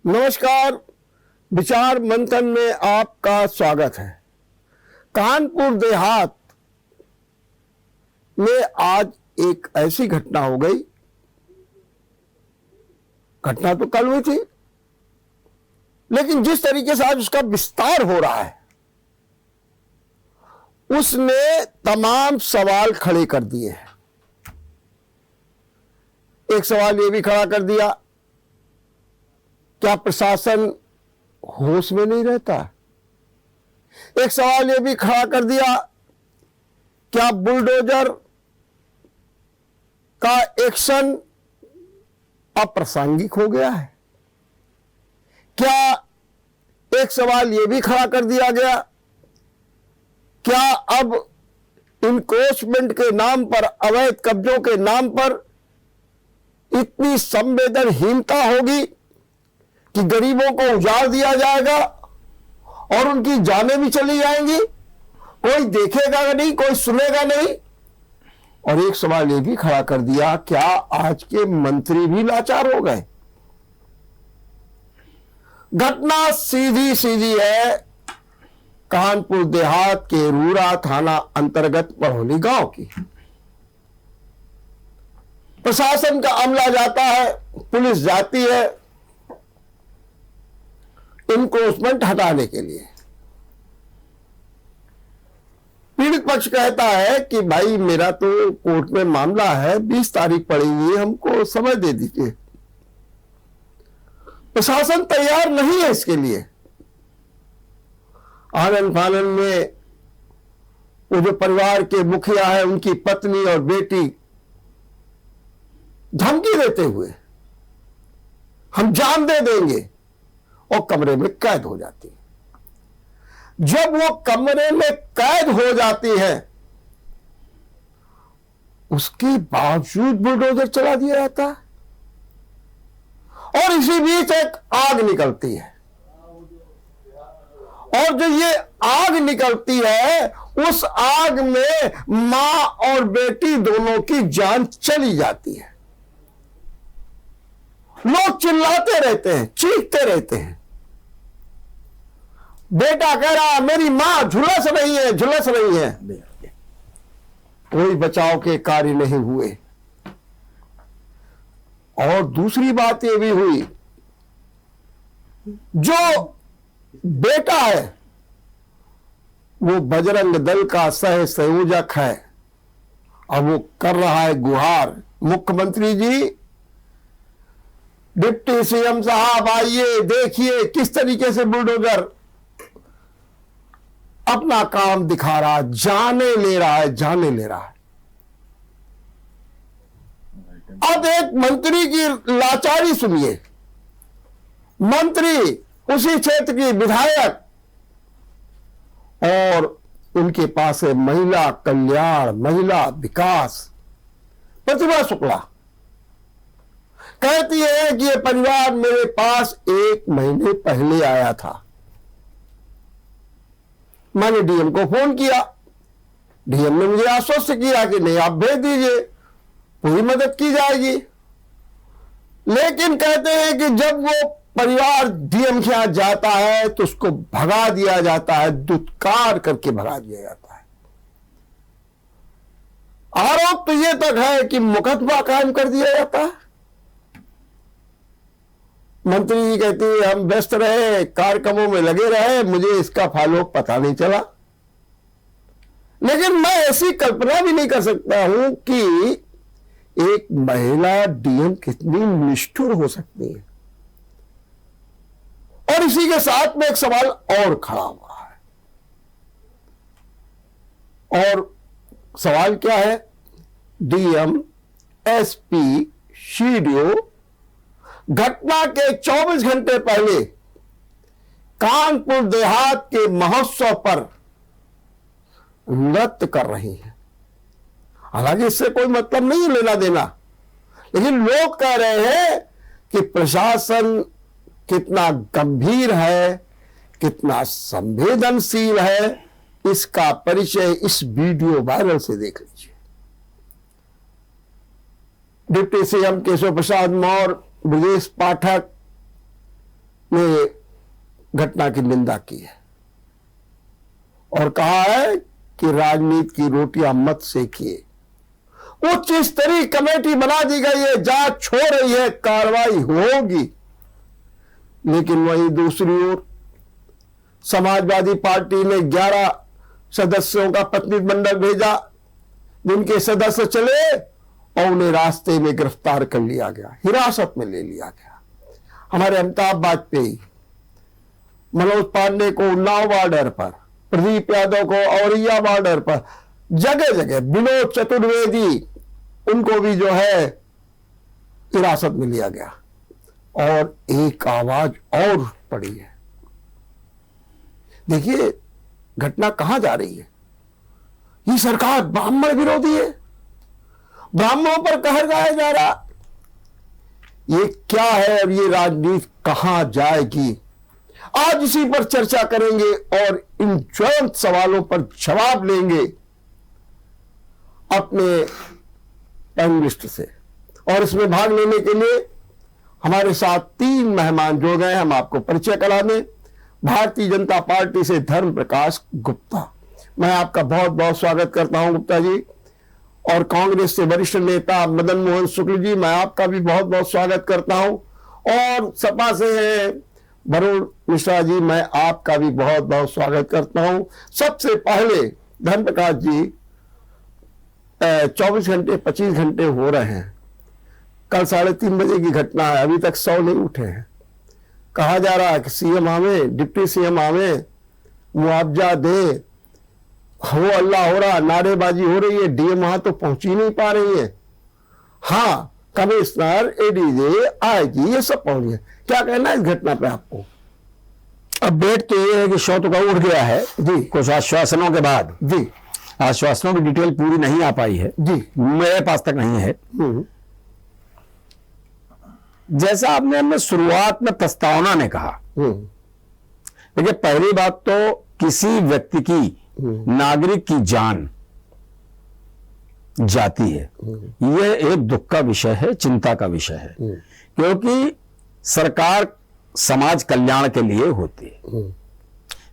नमस्कार। विचार मंथन में आपका स्वागत है। कानपुर देहात में आज एक ऐसी घटना हो गई। घटना तो कल हुई थी, लेकिन जिस तरीके से आज उसका विस्तार हो रहा है उसने तमाम सवाल खड़े कर दिए हैं। एक सवाल यह भी खड़ा कर दिया, क्या प्रशासन होश में नहीं रहता? एक सवाल यह भी खड़ा कर दिया, क्या बुलडोजर का एक्शन अप्रासंगिक हो गया है? क्या एक सवाल यह भी खड़ा कर दिया गया, क्या अब इंक्रोचमेंट के नाम पर, अवैध कब्जों के नाम पर इतनी संवेदनहीनता होगी कि गरीबों को उजाड़ दिया जाएगा और उनकी जानें भी चली जाएंगी? कोई देखेगा नहीं, कोई सुनेगा नहीं। और एक सवाल यह भी खड़ा कर दिया, क्या आज के मंत्री भी लाचार हो गए? घटना सीधी सीधी है कानपुर देहात के रूरा थाना अंतर्गत पढ़ौली गांव की। प्रशासन का अमला जाता है, पुलिस जाती है इनक्रोचमेंट हटाने के लिए। पीड़ित पक्ष कहता है कि भाई मेरा तो कोर्ट में मामला है, 20 तारीख पड़ी हुई, हमको समय दे दीजिए। प्रशासन तैयार नहीं है इसके लिए। आनन फानन में वो जो परिवार के मुखिया है, उनकी पत्नी और बेटी धमकी देते हुए हम जान दे देंगे, और कमरे में कैद हो जाती है। जब वो कमरे में कैद हो जाती है, उसके बावजूद बुलडोजर चला दिया जाता है और इसी बीच एक आग निकलती है। और जो ये आग निकलती है, उस आग में मां और बेटी दोनों की जान चली जाती है। लोग चिल्लाते रहते हैं, चीखते रहते हैं। बेटा कह रहा मेरी मां झुलस रही है, झुलस रही है। कोई बचाव के कार्य नहीं हुए। और दूसरी बात यह भी हुई, जो बेटा है वो बजरंग दल का सह संयोजक है, अब वो कर रहा है गुहार, मुख्यमंत्री जी, डिप्टी सीएम साहब आइए, देखिए किस तरीके से बुलडोजर अपना काम दिखा रहा है, जाने ले रहा है, जाने ले रहा है। अब एक मंत्री की लाचारी सुनिए। मंत्री उसी क्षेत्र की विधायक, और उनके पास है महिला कल्याण, महिला विकास, प्रतिभा शुक्ला, कहती है कि ये परिवार मेरे पास 1 महीने पहले आया था। मैंने डीएम को फोन किया, डीएम ने मुझे आश्वस्त किया कि नहीं, आप भेज दीजिए, पूरी मदद की जाएगी। लेकिन कहते हैं कि जब वो परिवार डीएम के यहां जाता है तो उसको भगा दिया जाता है, दुत्कार करके भगा दिया जाता है। आरोप तो ये तक है कि मुकदमा कायम कर दिया जाता है। मंत्री जी कहती है हम व्यस्त रहे, कार्यक्रमों में लगे रहे, मुझे इसका फॉलो पता नहीं चला। लेकिन मैं ऐसी कल्पना भी नहीं कर सकता हूं कि एक महिला डीएम कितनी निष्ठुर हो सकती है। और इसी के साथ में एक सवाल और खड़ा हुआ है, और सवाल क्या है? डीएम, एसपी, सीडीओ घटना के 24 घंटे पहले कानपुर देहात के महोत्सव पर नृत्य कर रही हैं। हालांकि इससे कोई मतलब नहीं लेना देना, लेकिन लोग कह रहे हैं कि प्रशासन कितना गंभीर है, कितना संवेदनशील है, इसका परिचय इस वीडियो वायरल से देख लीजिए। डिप्टी सीएम केशव प्रसाद मौर्य, ब्रजेश पाठक ने घटना की निंदा की है और कहा है कि राजनीति की रोटियां मत सेकिए। उच्च स्तरीय कमेटी बना दी गई है, जांच हो रही है, कार्रवाई होगी। लेकिन वहीं दूसरी ओर समाजवादी पार्टी ने 11 सदस्यों का प्रतिनिधिमंडल भेजा, जिनके सदस्य चले और उन्हें रास्ते में गिरफ्तार कर लिया गया, हिरासत में ले लिया गया। हमारे अमिताभ वाजपेयी, मनोज पांडे को उन्नाव बॉर्डर पर, प्रदीप यादव को औरैया बॉर्डर पर, जगह जगह, विनोद चतुर्वेदी, उनको भी जो है हिरासत में लिया गया। और एक आवाज और पड़ी है। देखिए घटना कहां जा रही है। ये सरकार ब्राह्मण विरोधी है, ब्राह्मणों पर कहर गाया जा रहा। ये क्या है और ये राजनीति कहां जाएगी, आज इसी पर चर्चा करेंगे और इन ज्वलंत सवालों पर जवाब लेंगे अपने पैनलिस्ट से। और इसमें भाग लेने के लिए हमारे साथ 3 मेहमान जुड़ गए। हम आपको परिचय करा दें। भारतीय जनता पार्टी से धर्म प्रकाश गुप्ता, मैं आपका बहुत बहुत स्वागत करता हूं गुप्ता जी। और कांग्रेस से वरिष्ठ नेता मदन मोहन शुक्ल जी, मैं आपका भी बहुत बहुत स्वागत करता हूं। और सपा से हैं वरुण मिश्रा जी, मैं आपका भी बहुत बहुत स्वागत करता हूं। सबसे पहले धर्म प्रकाश जी, 24 घंटे 25 घंटे हो रहे हैं, कल 3:30 बजे की घटना है, अभी तक 100 नहीं उठे हैं। कहा जा रहा है कि सीएम आवे, डिप्टी सीएम आवे, मुआवजा दे, हो अल्लाह हो रहा, नारेबाजी हो रही है, डीएम वहां तो पहुंच ही नहीं पा रही है। हाँ, कमिश्नर, एडीजे, आईजी, ये सब पहुंच गए। क्या कहना है इस घटना पे आपको? अपडेट तो ये है कि शव तो उठ गया है जी, कुछ आश्वासनों के बाद जी। आश्वासनों की डिटेल पूरी नहीं आ पाई है जी, मेरे पास तक नहीं है। जैसा आपने हमने शुरुआत में प्रस्तावना ने कहा, देखिए पहली बात तो किसी व्यक्ति की, नागरिक की जान जाती है, यह एक दुख का विषय है, चिंता का विषय है, क्योंकि सरकार समाज कल्याण के लिए होती है।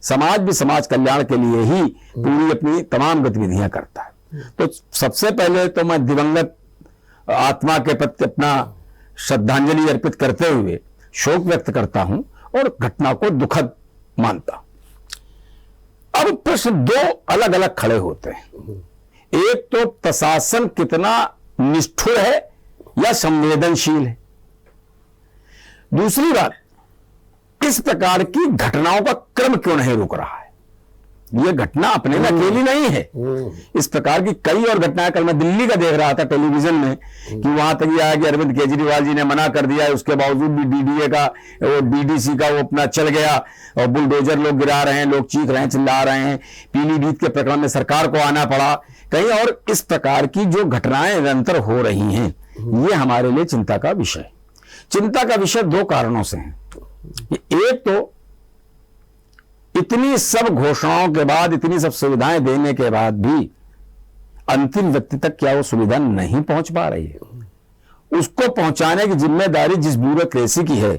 समाज भी समाज कल्याण के लिए ही पूरी अपनी तमाम गतिविधियां करता है। तो सबसे पहले तो मैं दिवंगत आत्मा के प्रति अपना श्रद्धांजलि अर्पित करते हुए शोक व्यक्त करता हूं और घटना को दुखद मानता हूं। अब प्रश्न 2 अलग अलग खड़े होते हैं। एक तो प्रशासन कितना निष्ठुर है या संवेदनशील है। दूसरी बात, इस प्रकार की घटनाओं का क्रम क्यों नहीं रुक रहा है। यह घटना अपने में अकेली नहीं है, इस प्रकार की कई और घटनाएं। कल मैं दिल्ली का देख रहा था टेलीविजन में कि वहां तक यह आया कि अरविंद केजरीवाल जी ने मना कर दिया है, उसके बावजूद भी डीडीए का, वो डीडीसी का वो अपना चल गया और बुलडोजर लोग गिरा रहे हैं, लोग चीख रहे हैं, चिल्ला रहे हैं। पीलीभीत के प्रकरण में सरकार को आना पड़ा कहीं। और इस प्रकार की जो घटनाएं निरंतर हो रही हैं, ये हमारे लिए चिंता का विषय। चिंता का विषय 2 कारणों से है। एक तो इतनी सब घोषणाओं के बाद, इतनी सब सुविधाएं देने के बाद भी अंतिम व्यक्ति तक क्या वो सुविधा नहीं पहुंच पा रही है। उसको पहुंचाने की जिम्मेदारी जिस ब्यूरोक्रेसी की है,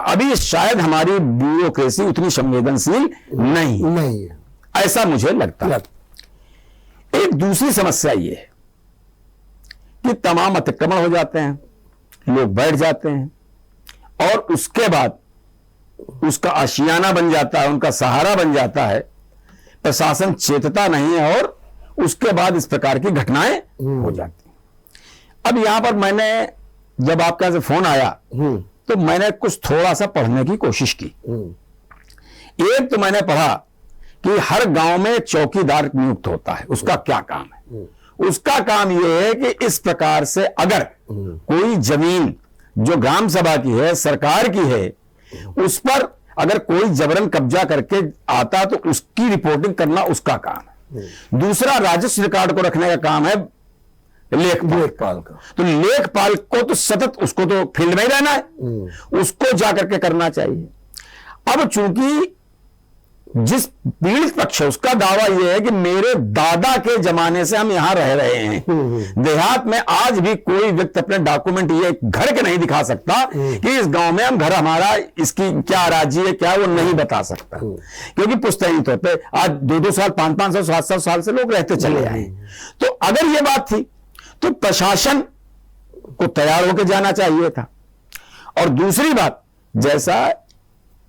अभी शायद हमारी ब्यूरोक्रेसी उतनी संवेदनशील नहीं है, ऐसा मुझे लगता है। एक दूसरी समस्या ये है कि तमाम अतिक्रमण हो जाते हैं, लोग बैठ जाते हैं और उसके बाद उसका आशियाना बन जाता है, उनका सहारा बन जाता है। प्रशासन चेतता नहीं है और उसके बाद इस प्रकार की घटनाएं हो जाती हैं। अब यहां पर मैंने जब आपके यहां से फोन आया तो मैंने कुछ थोड़ा सा पढ़ने की कोशिश की। एक तो मैंने पढ़ा कि हर गांव में चौकीदार नियुक्त होता है, उसका क्या काम है। उसका काम यह है कि इस प्रकार से अगर कोई जमीन जो ग्राम सभा की है, सरकार की है, उस पर अगर कोई जबरन कब्जा करके आता तो उसकी रिपोर्टिंग करना उसका काम है। दूसरा, राजस्व रिकॉर्ड को रखने का काम है लेखपाल का। तो लेखपाल को तो सतत उसको तो फील्ड में ही रहना है, उसको जाकर के करना चाहिए। अब चूंकि जिस पीड़ित पक्ष है उसका दावा यह है कि मेरे दादा के जमाने से हम यहां रह रहे हैं। देहात में आज भी कोई व्यक्ति अपने डॉक्यूमेंट ये घर के नहीं दिखा सकता कि इस गांव में हम घर हमारा इसकी क्या अराजी है क्या वो नहीं बता सकता, क्योंकि पुश्तैनी तौर पे आज 2-2 साल 5-5 साल 7-7 साल से लोग रहते चले आए। तो अगर ये बात थी तो प्रशासन को तैयार होकर जाना चाहिए था। और दूसरी बात, जैसा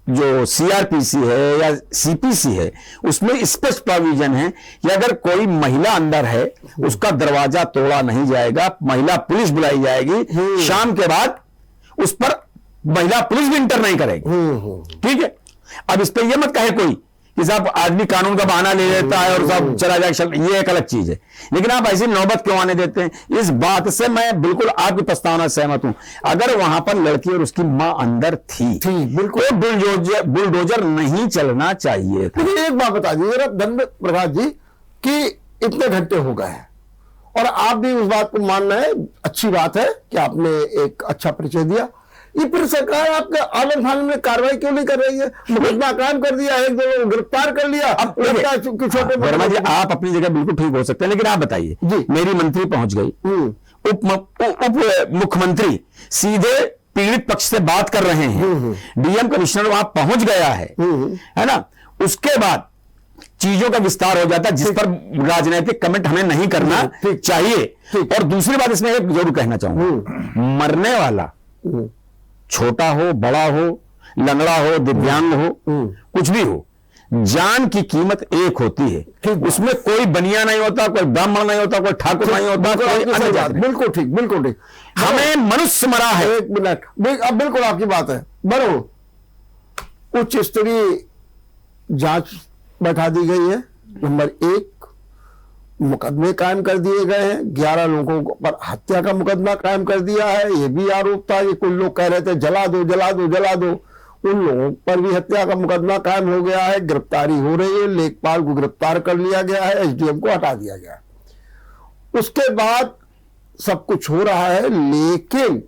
जो सीआरपीसी है या सीपीसी है उसमें स्पष्ट प्रोविजन है कि अगर कोई महिला अंदर है उसका दरवाजा तोड़ा नहीं जाएगा, महिला पुलिस बुलाई जाएगी, शाम के बाद उस पर महिला पुलिस भी इंटर नहीं करेगी। ठीक है, अब इस पर यह मत कहे कोई कि साहब आदमी कानून का बहाना ले लेता है और साहब चला जाए, ये एक अलग चीज है, लेकिन आप ऐसी नौबत क्यों आने देते हैं? इस बात से मैं बिल्कुल आपकी प्रस्तावना से सहमत हूं। अगर वहां पर लड़की और उसकी मां अंदर थी बिल्कुल तो बुलडोजर नहीं चलना चाहिए था। लेकिन एक बात बता दीजिए धर्मेंद्र प्रकाश जी कि इतने घंटे हो गए हैं और आप भी उस बात को मान रहे हैं, अच्छी बात है कि आपने एक अच्छा परिचय दिया, ये फिर सरकार आपके आलम फालम में कार्रवाई क्यों नहीं कर रही है? मुकदमा कायम कर दिया, 1-2 लोग गिरफ्तार कर लिया। अब छोटे वर्मा जी आप अपनी जगह बिल्कुल ठीक हो सकते हैं, लेकिन आप बताइए, मेरी मंत्री पहुंच गई, उप मुख्यमंत्री सीधे पीड़ित पक्ष से बात कर रहे हैं, डीएम कमिश्नर वहां पहुंच गया है ना, उसके बाद चीजों का विस्तार हो जाता है जिस पर राजनीतिक कमेंट हमें नहीं करना चाहिए। और दूसरी बात इसमें एक जरूर कहना चाहूंगा, मरने वाला छोटा हो बड़ा हो लंगड़ा हो दिव्यांग हो कुछ भी हो, जान की कीमत एक होती है, उसमें कोई बनिया नहीं होता, कोई ब्राह्मण नहीं होता, कोई ठाकुर नहीं होता, कोई अन्य जाति। बिल्कुल ठीक, बिल्कुल ठीक। हमें मनुष्य मरा है। एक मिनट, अब बिल्कुल आपकी बात है। बरो उच्च स्तरीय जांच बैठा दी गई है। नंबर 1, मुकदमे कायम कर दिए गए हैं, 11 लोगों पर हत्या का मुकदमा कायम कर दिया है। ये भी आरोप था, ये कुछ लोग कह रहे थे जला दो जला दो जला दो, उन लोगों पर भी हत्या का मुकदमा कायम हो गया है, गिरफ्तारी हो रही है, लेखपाल को गिरफ्तार कर लिया गया है, एसडीएम को हटा दिया गया है। उसके बाद सब कुछ हो रहा है, लेकिन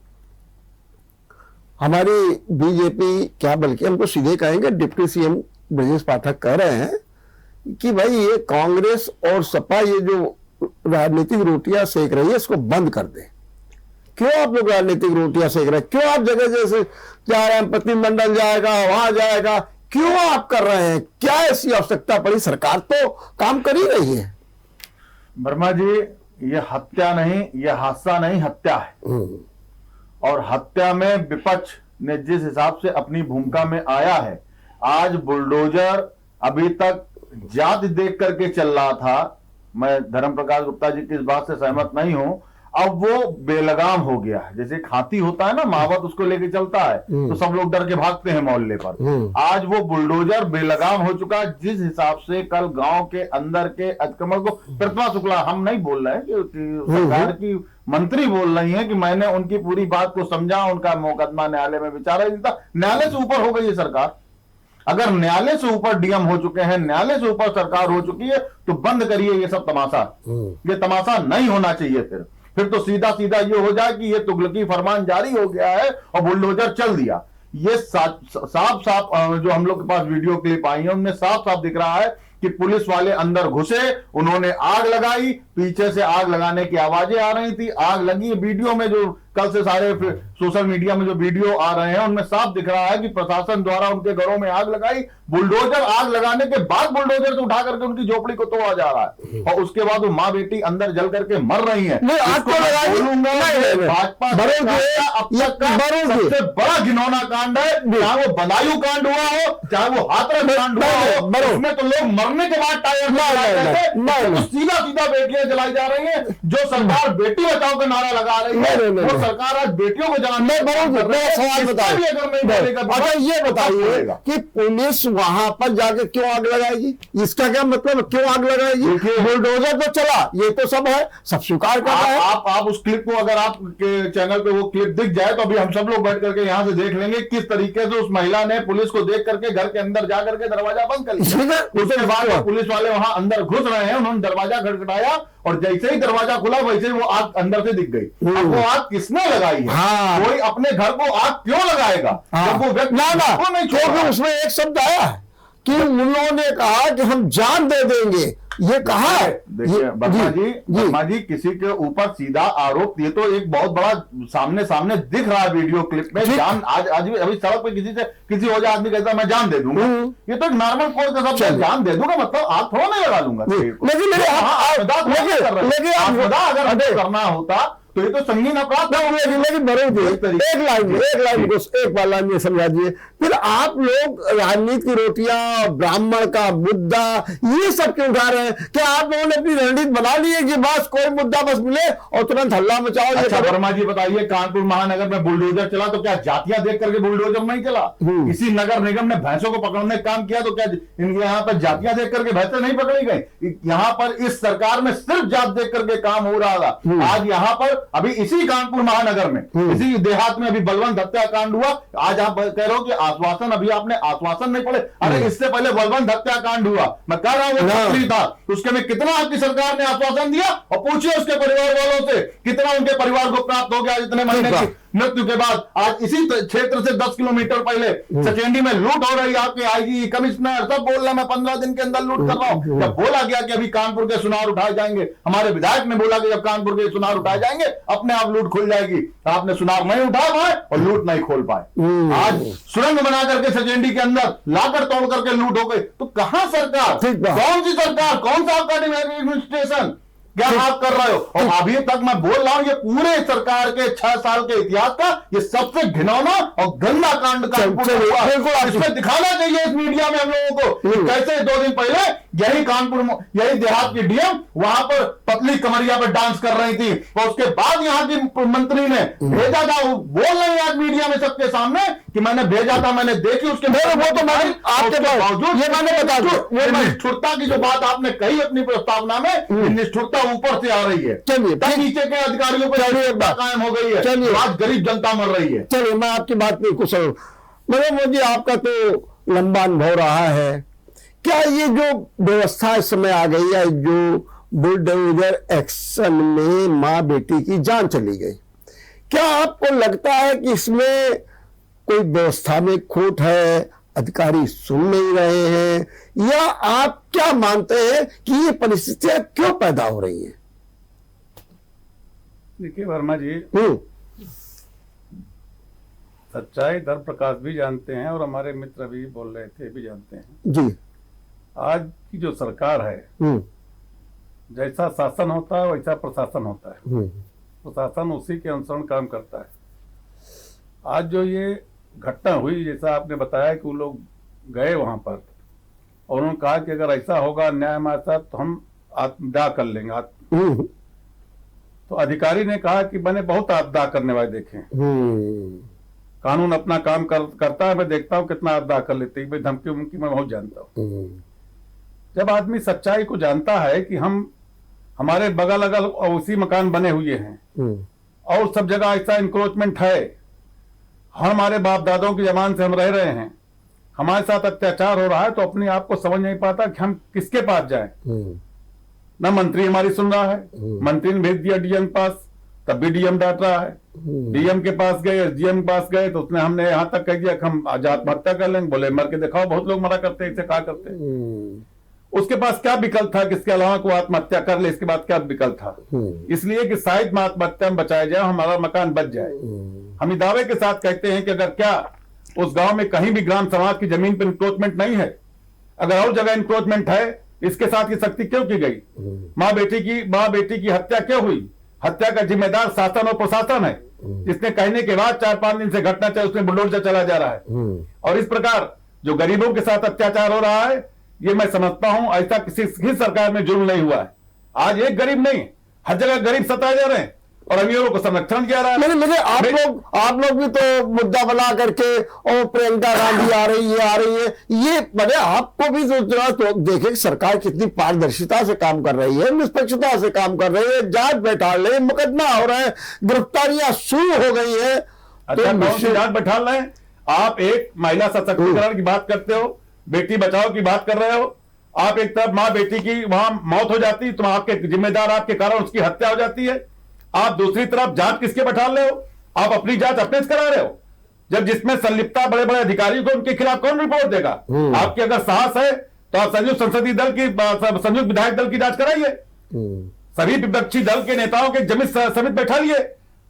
हमारी बीजेपी क्या बल्कि हम तो सीधे कहेंगे डिप्टी सीएम ब्रजेश पाठक कह रहे हैं कि भाई ये कांग्रेस और सपा ये जो राजनीतिक रोटियां सेक रही है इसको बंद कर दे। क्यों आप लोग राजनीतिक रोटियां सेक रहे हैं? क्यों आप जगह जैसे जा रहे हैं, प्रतिनिधिमंडल जाएगा वहां जाएगा, क्यों आप कर रहे हैं? क्या ऐसी आवश्यकता पड़ी? सरकार तो काम कर ही रही है। वर्मा जी, ये हत्या नहीं, ये हादसा नहीं, हत्या है। और हत्या में विपक्ष ने जिस हिसाब से अपनी भूमिका में आया है, आज बुलडोजर अभी तक जाति देख करके चल रहा था, मैं धर्म प्रकाश गुप्ता जी की इस बात से सहमत नहीं हूं, अब वो बेलगाम हो गया है। जैसे हाथी होता है ना, मावत उसको लेके चलता है तो सब लोग डर के भागते हैं मोहल्ले पर, आज वो बुलडोजर बेलगाम हो चुका है। जिस हिसाब से कल गांव के अंदर के अतिक्रमण को, प्रतिमा शुक्ला, हम नहीं बोल रहे हैं कि सरकार की मंत्री बोल रही हैं कि मैंने उनकी पूरी बात को समझा, उनका मुकदमा न्यायालय में विचारा था, न्यायालय से ऊपर हो गई है सरकार। अगर न्यायालय से ऊपर डीएम हो चुके हैं, न्यायालय से ऊपर सरकार हो चुकी है, तो बंद करिए ये सब तमाशा। ये तमाशा नहीं होना चाहिए। फिर तो सीधा सीधा ये हो जाए कि ये तुगलकी फरमान जारी हो गया है और बुलडोजर चल दिया। ये साफ साफ जो हम लोग के पास वीडियो क्लिप आई है उनमें साफ साफ दिख रहा है कि पुलिस वाले अंदर घुसे, उन्होंने आग लगाई, पीछे से आग लगाने की आवाजें आ रही थी, आग लगी। वीडियो में जो कल से सारे सोशल मीडिया में जो वीडियो आ रहे हैं उनमें साफ दिख रहा है कि प्रशासन द्वारा उनके घरों में आग लगाई, बुलडोजर आग लगाने के बाद बुलडोजर से उठा करके उनकी झोपड़ी को तोड़ा जा रहा है और उसके बाद वो माँ बेटी अंदर जल करके मर रही है। भाजपा सबसे बड़ा घिनौना कांड है, चाहे वो बदायूं कांड हुआ हो, चाहे वो हाथरस कांड हुआ हो, उसमें तो लोग मरने के बाद टायर सीधा सीधा बेटियां जलाई जा रही है। जो सरकार बेटी बचाओ का नारा लगा रही है, वो सरकार आज बेटियों को जलाने। सवाल बताइए, अच्छा ये बताइए कि पुलिस वहां पर जाके क्यों आग लगाएगी? इसका क्या मतलब, क्यों आग लगाएगी? बुलडोजर तो चला, ये तो सब है, सब स्वीकार कर रहा है। आप उस क्लिप को अगर आपके चैनल पे वो क्लिप दिख जाए तो अभी हम सब लोग बैठ करके यहां से देख लेंगे किस तरीके से उस महिला ने पुलिस को देख करके घर के अंदर जा करके दरवाजा बंद कर लिया। उसके बाद पुलिस वाले वहां अंदर घुस रहे हैं, उन्होंने दरवाजा खटखटाया और जैसे ही दरवाजा खुला वैसे ही वो आग अंदर से दिख गई। अब वो आग किसने लगाई है? कोई अपने घर को आग क्यों लगाएगा जब वो व्यक्ति नहीं, क्योंकि उसमें एक शब्द आया है कि उन्होंने कहा कि हम जान दे देंगे, ये कहा। देखिए वर्मा जी किसी के ऊपर सीधा आरोप, ये तो एक बहुत बड़ा सामने सामने दिख रहा है वीडियो क्लिप में। जान आज भी अभी सड़क पे किसी हो जाए आदमी कहता है मैं जान दे दूंगा, ये तो नॉर्मल कोर्ट का सब जान दे दूंगा मतलब आग थोड़ा नहीं लगा लूंगा। लेकिन अगर करना होता तो ये तो संगीन अपराध। लेकिन एक बार लाइन में समझा दिए। फिर आप लोग राजनीति की रोटियां, ब्राह्मण का मुद्दा, ये सब क्यों उठा रहे हैं? क्या आप लोगों ने अपनी रणनीति बना ली है कि बस कोई मुद्दा बस मिले और तुरंत हल्ला मचाओ? अच्छा वर्मा जी बताइए, कानपुर महानगर में बुलडोजर चला तो क्या जातियां देख करके बुलडोजर नहीं चला? इसी नगर निगम ने भैंसों को पकड़ने का काम किया तो क्या इनके यहाँ पर जातियां देख करके भैंसें नहीं पकड़ी गई? यहाँ पर इस सरकार में सिर्फ जात देख करके काम हो रहा था। आज यहाँ पर अभी इसी कानपुर महानगर में, इसी देहात में अभी बलवंत हत्याकांड हुआ। आज आप कह रहे हो कि आश्वासन, अभी आपने आश्वासन नहीं पढ़े। अरे इससे पहले बलवंत हत्याकांड हुआ, मैं कह रहा हूं वो पत्री था, उसके में कितना आपकी सरकार ने आश्वासन दिया? और पूछिए उसके परिवार वालों से कितना उनके परिवार को प्राप्त हो गया इतने महीने की मृत्यु के बाद। आज इसी क्षेत्र से 10 किलोमीटर पहले सचेंडी में लूट हो रही है। आपके आईजी, कमिश्नर सब बोल रहे मैं 15 दिन के अंदर लूट कर रहा हूं। जब बोला गया कि अभी कानपुर के सुनार उठाए जाएंगे, हमारे विधायक ने बोला कि जब कानपुर के सुनार उठाए जाएंगे अपने आप लूट खुल जाएगी। आपने सुनार नहीं उठा पाए और लूट नहीं खोल पाए। आज सुरंग बना करके सचेंडी के अंदर लाकर तोड़ करके लूट हो गई। तो कहां सरकार, कौन सी सरकार, कौन सा आपका एडमिनिस्ट्रेशन, क्या आप कर रहे हो? और अभी तक मैं बोल रहा हूं ये पूरे सरकार के 6 साल के इतिहास का ये सबसे घिनौना और गंदा कांड कानपुर में हुआ। इसमें दिखाना चाहिए इस मीडिया में हम लोगों को कैसे 2 दिन पहले यही कानपुर, यही देहात की डीएम वहां पर पतली कमरिया पर डांस कर रही थी और उसके बाद यहाँ की मंत्री ने भेजा था। बोल रहे हैं आज मीडिया में सबके सामने कि मैंने भेजा था, मैंने देखी उसके वो तो आपके बावजूद ये मैंने बता दिया। निष्ठुरता की जो बात आपने कही अपनी प्रस्तावना में, निष्ठुरता ऊपर से आ रही है, नीचे के अधिकारियों पर कायम हो गई है। आज गरीब जनता मर रही है। चलिए मैं आपकी बात में कुशल हूं। मतलब मोदी आपका तो लंबा अनुभव रहा है, क्या ये जो व्यवस्था इस समय आ गई है, जो बुलडोजर एक्शन में मां बेटी की जान चली गई, क्या आपको लगता है कि इसमें कोई व्यवस्था में खोट है, अधिकारी सुन नहीं रहे हैं, या आप क्या मानते हैं कि ये परिस्थितियां क्यों पैदा हो रही हैं? देखिए वर्मा जी, सच्चाई धर्म प्रकाश भी जानते हैं और हमारे मित्र भी बोल रहे थे भी जानते हैं जी। आज की जो सरकार है, जैसा शासन होता है वैसा प्रशासन होता है। प्रशासन उसी के अनुसरण काम करता है। आज जो ये घटना हुई, जैसा आपने बताया कि वो लोग गए वहां पर और उन्होंने कहा कि अगर ऐसा होगा अन्याय हमारे साथ तो हम आत्मदाह कर लेंगे। तो अधिकारी ने कहा कि मैंने बहुत आत्मदाह करने वाले देखे। कानून अपना काम करता है, मैं देखता हूं कितना आत्मदाह कर लेते हैं। धमकी उमकी मैं बहुत जानता हूं। जब आदमी सच्चाई को जानता है कि हमारे बगल अगल उसी मकान बने हुए हैं और सब जगह ऐसा इंक्रोचमेंट है, हमारे बाप दादों की जमान से हम रह रहे हैं, हमारे साथ अत्याचार हो रहा है, तो अपने आप को समझ नहीं पाता कि हम किसके पास जाएं। ना मंत्री हमारी सुन रहा है, मंत्री ने भेज दिया डीएम पास, तब भी डीएम डांट रहा है। डीएम के पास गए, एसडीएम के पास गए तो उसने हमने यहां तक कह दिया कि हम आज आत्महत्या कर लेंगे। बोले मर के दिखाओ, बहुत लोग मरा करते इसे कहा करते। उसके पास क्या विकल्प था, किसके अलावा को आत्महत्या कर ले, इसके बाद क्या विकल्प था? इसलिए कि शायद आत्महत्या में बचाया जाए, हमारा मकान बच जाए। हम दावे के साथ कहते हैं कि अगर क्या उस गांव में कहीं भी ग्राम समाज की जमीन पर इंक्रोचमेंट नहीं है, अगर और जगह इंक्रोचमेंट है, इसके साथ ये सख्ती क्यों की गई? माँ बेटी की हत्या क्यों हुई? हत्या का जिम्मेदार शासन और प्रशासन है, जिसने कहने के बाद 4-5 दिन से घटना चल उसमें बुलडोजर चला जा रहा है। और इस प्रकार जो गरीबों के साथ अत्याचार हो रहा है, ये मैं समझता हूं ऐसा किसी भी सरकार में जुर्म नहीं हुआ है। आज एक गरीब नहीं, हर जगह गरीब सताए जा रहे हैं और अमीरों को संरक्षण दिया रहा है। लेकिन आप लोग भी तो मुद्दा बना करके और प्रियंका गांधी आ रही है, ये बड़े आपको भी तो देखे सरकार कितनी पारदर्शिता से काम कर रही है, निष्पक्षता से काम कर रही है, जांच बैठा रहे, मुकदमा हो रहे हैं, गिरफ्तारियां शुरू हो गई है। अच्छा, कौन सी जांच बैठा रहे हैं? आप एक महिला सशक्तिकरण की बात करते हो, बेटी बचाओ की बात कर रहे हो। आप एक तरफ माँ बेटी की वहां मौत हो जाती है तो आपके जिम्मेदार आपके कारण उसकी हत्या हो जाती है। आप दूसरी तरफ जांच किसके बैठा रहे हो? आप अपनी जांच अपने से करा रहे हो। जब जिसमें संलिप्तता बड़े बड़े अधिकारी को उनके खिलाफ कौन रिपोर्ट देगा? आपके अगर साहस है तो आप संयुक्त संसदीय दल की, संयुक्त विधायक दल की जांच कराइए, सभी विपक्षी दल के नेताओं के जमित समित बैठा लिए,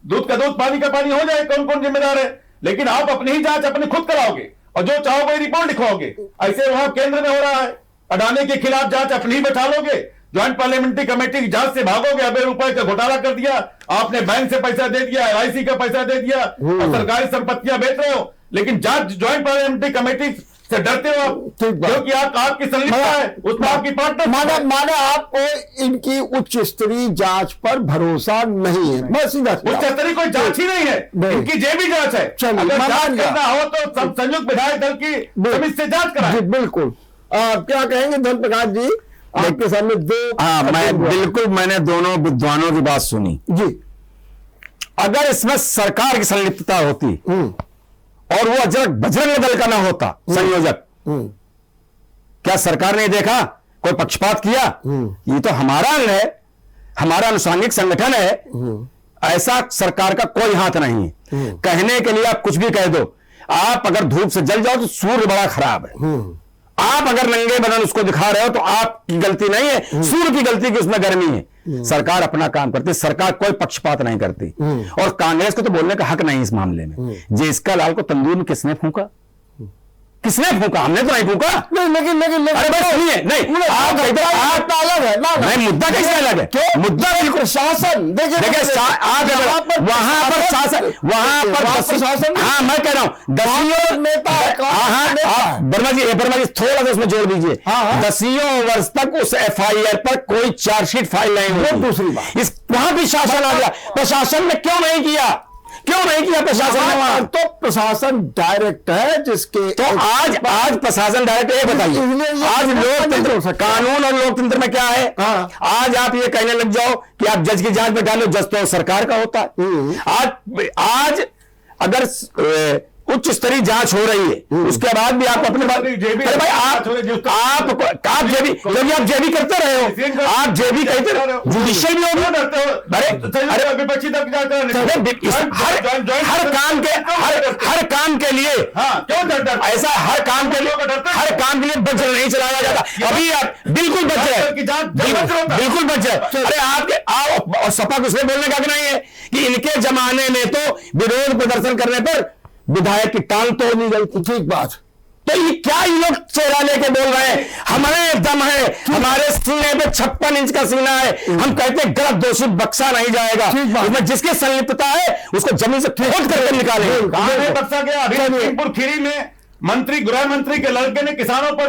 दूध का दूध पानी का पानी हो जाए, कौन कौन जिम्मेदार है। लेकिन आप अपनी ही जांच अपनी खुद कराओगे और जो चाहोगे रिपोर्ट लिखवाओगे। ऐसे वहां केंद्र में हो रहा है, अडानी के खिलाफ जांच अपनी ही बैठा लोगे, ज्वाइंट पार्लियामेंट्री कमेटी की जांच से भागोगे। अबे रुपए का घोटाला कर दिया आपने, बैंक से पैसा दे दिया, LIC का पैसा दे दिया और सरकारी संपत्तियां बेच रहे हो, लेकिन जांच ज्वाइंट पार्लियामेंट्री कमेटी से डरते हो आप, क्योंकि आपकी संलिप्तता है उसमें, आपकी पार्टनर। माना आपको इनकी उच्च स्तरीय जांच पर भरोसा नहीं है, बस सीधा उच्च स्तरीय कोई जांच ही नहीं है, इनकी जेबी जांच है। अगर जांच करना हो तो संयुक्त विधायक दल की समिति से जांच कराएं। बिल्कुल। क्या कहेंगे धर्म प्रकाश जी? आपके सामने दो मैंने दोनों विद्वानों की बात सुनी जी। अगर इसमें सरकार की संलिप्तता होती और वो बजरंग दल का ना होता संयोजक, क्या सरकार ने देखा कोई पक्षपात किया? ये तो हमारा अंग है, हमारा अनुषंगिक संगठन है, ऐसा सरकार का कोई हाथ नहीं है। कहने के लिए आप कुछ भी कह दो, आप अगर धूप से जल जाओ तो सूर्य बड़ा खराब है। आप अगर नंगे बदन उसको दिखा रहे हो तो आपकी गलती नहीं है, सूर्य की गलती की उसमें गर्मी है। सरकार अपना काम करती है, सरकार कोई पक्षपात नहीं करती। और कांग्रेस को तो बोलने का हक नहीं इस मामले में। जिसका लाल को तंदूर में किसने फूंका? किसने फूंका? हमने तो नहीं फूंका। लेकिन सुनिए, नहीं आप अलग है ना, नहीं, मुद्दा कैसे अलग है? मुद्दा बिल्कुल शासन। देखिए वहां पर शासन, वहां पर प्रशासन। हाँ, मैं कह रहा हूं दसियों नेता, वर्मा जी थोड़ा सा उसमें जोड़ दीजिए। 10 वर्ष तक उस FIR पर कोई चार्जशीट फाइल नहीं हुई। दूसरी बात, इस वहां भी शासन आ गया, प्रशासन ने क्यों नहीं किया? क्यों नहीं किया प्रशासन ने? वहां तो प्रशासन डायरेक्ट है जिसके, तो आज प्रशासन डायरेक्ट ये बताइए, आज लोकतंत्र, कानून और लोकतंत्र में क्या है? आज आप ये कहने लग जाओ कि आप जज की जांच में डालो, जज तो सरकार का होता है। आज अगर उच्च स्तरीय जांच हो रही है, उसके बाद भी आप अपने बात, अरे भाई आप जेबी, क्योंकि आप जेबी करते रहे हो, आप जेबी कहते रहे हो, जुडिशियल भी होगा। अरे विपक्षी दल हर काम के लिए ऐसा, हर काम के लिए बजट नहीं चलाया जाता। अभी आप बिल्कुल बच रहे, बिल्कुल बच रहे। अरे आपके सपा को उसमें बोलने का भी नहीं है कि इनके जमाने में तो विरोध प्रदर्शन करने पर विधायक की टांग तोड़ दी गई थी। ठीक बात। तो ये क्या ये लोग चेहरा लेके बोल रहे हैं? हमारे दम है, हमारे सीने पे 56 इंच का सीना है, हम कहते हैं गलत दोषी बख्शा नहीं जाएगा। उसमें जिसकी संलिप्तता है उसको जमीन से खोद करके निकालेंगे। कहां में बख्शा गया? अभी खीरी में गृह मंत्री के लड़के ने किसानों पर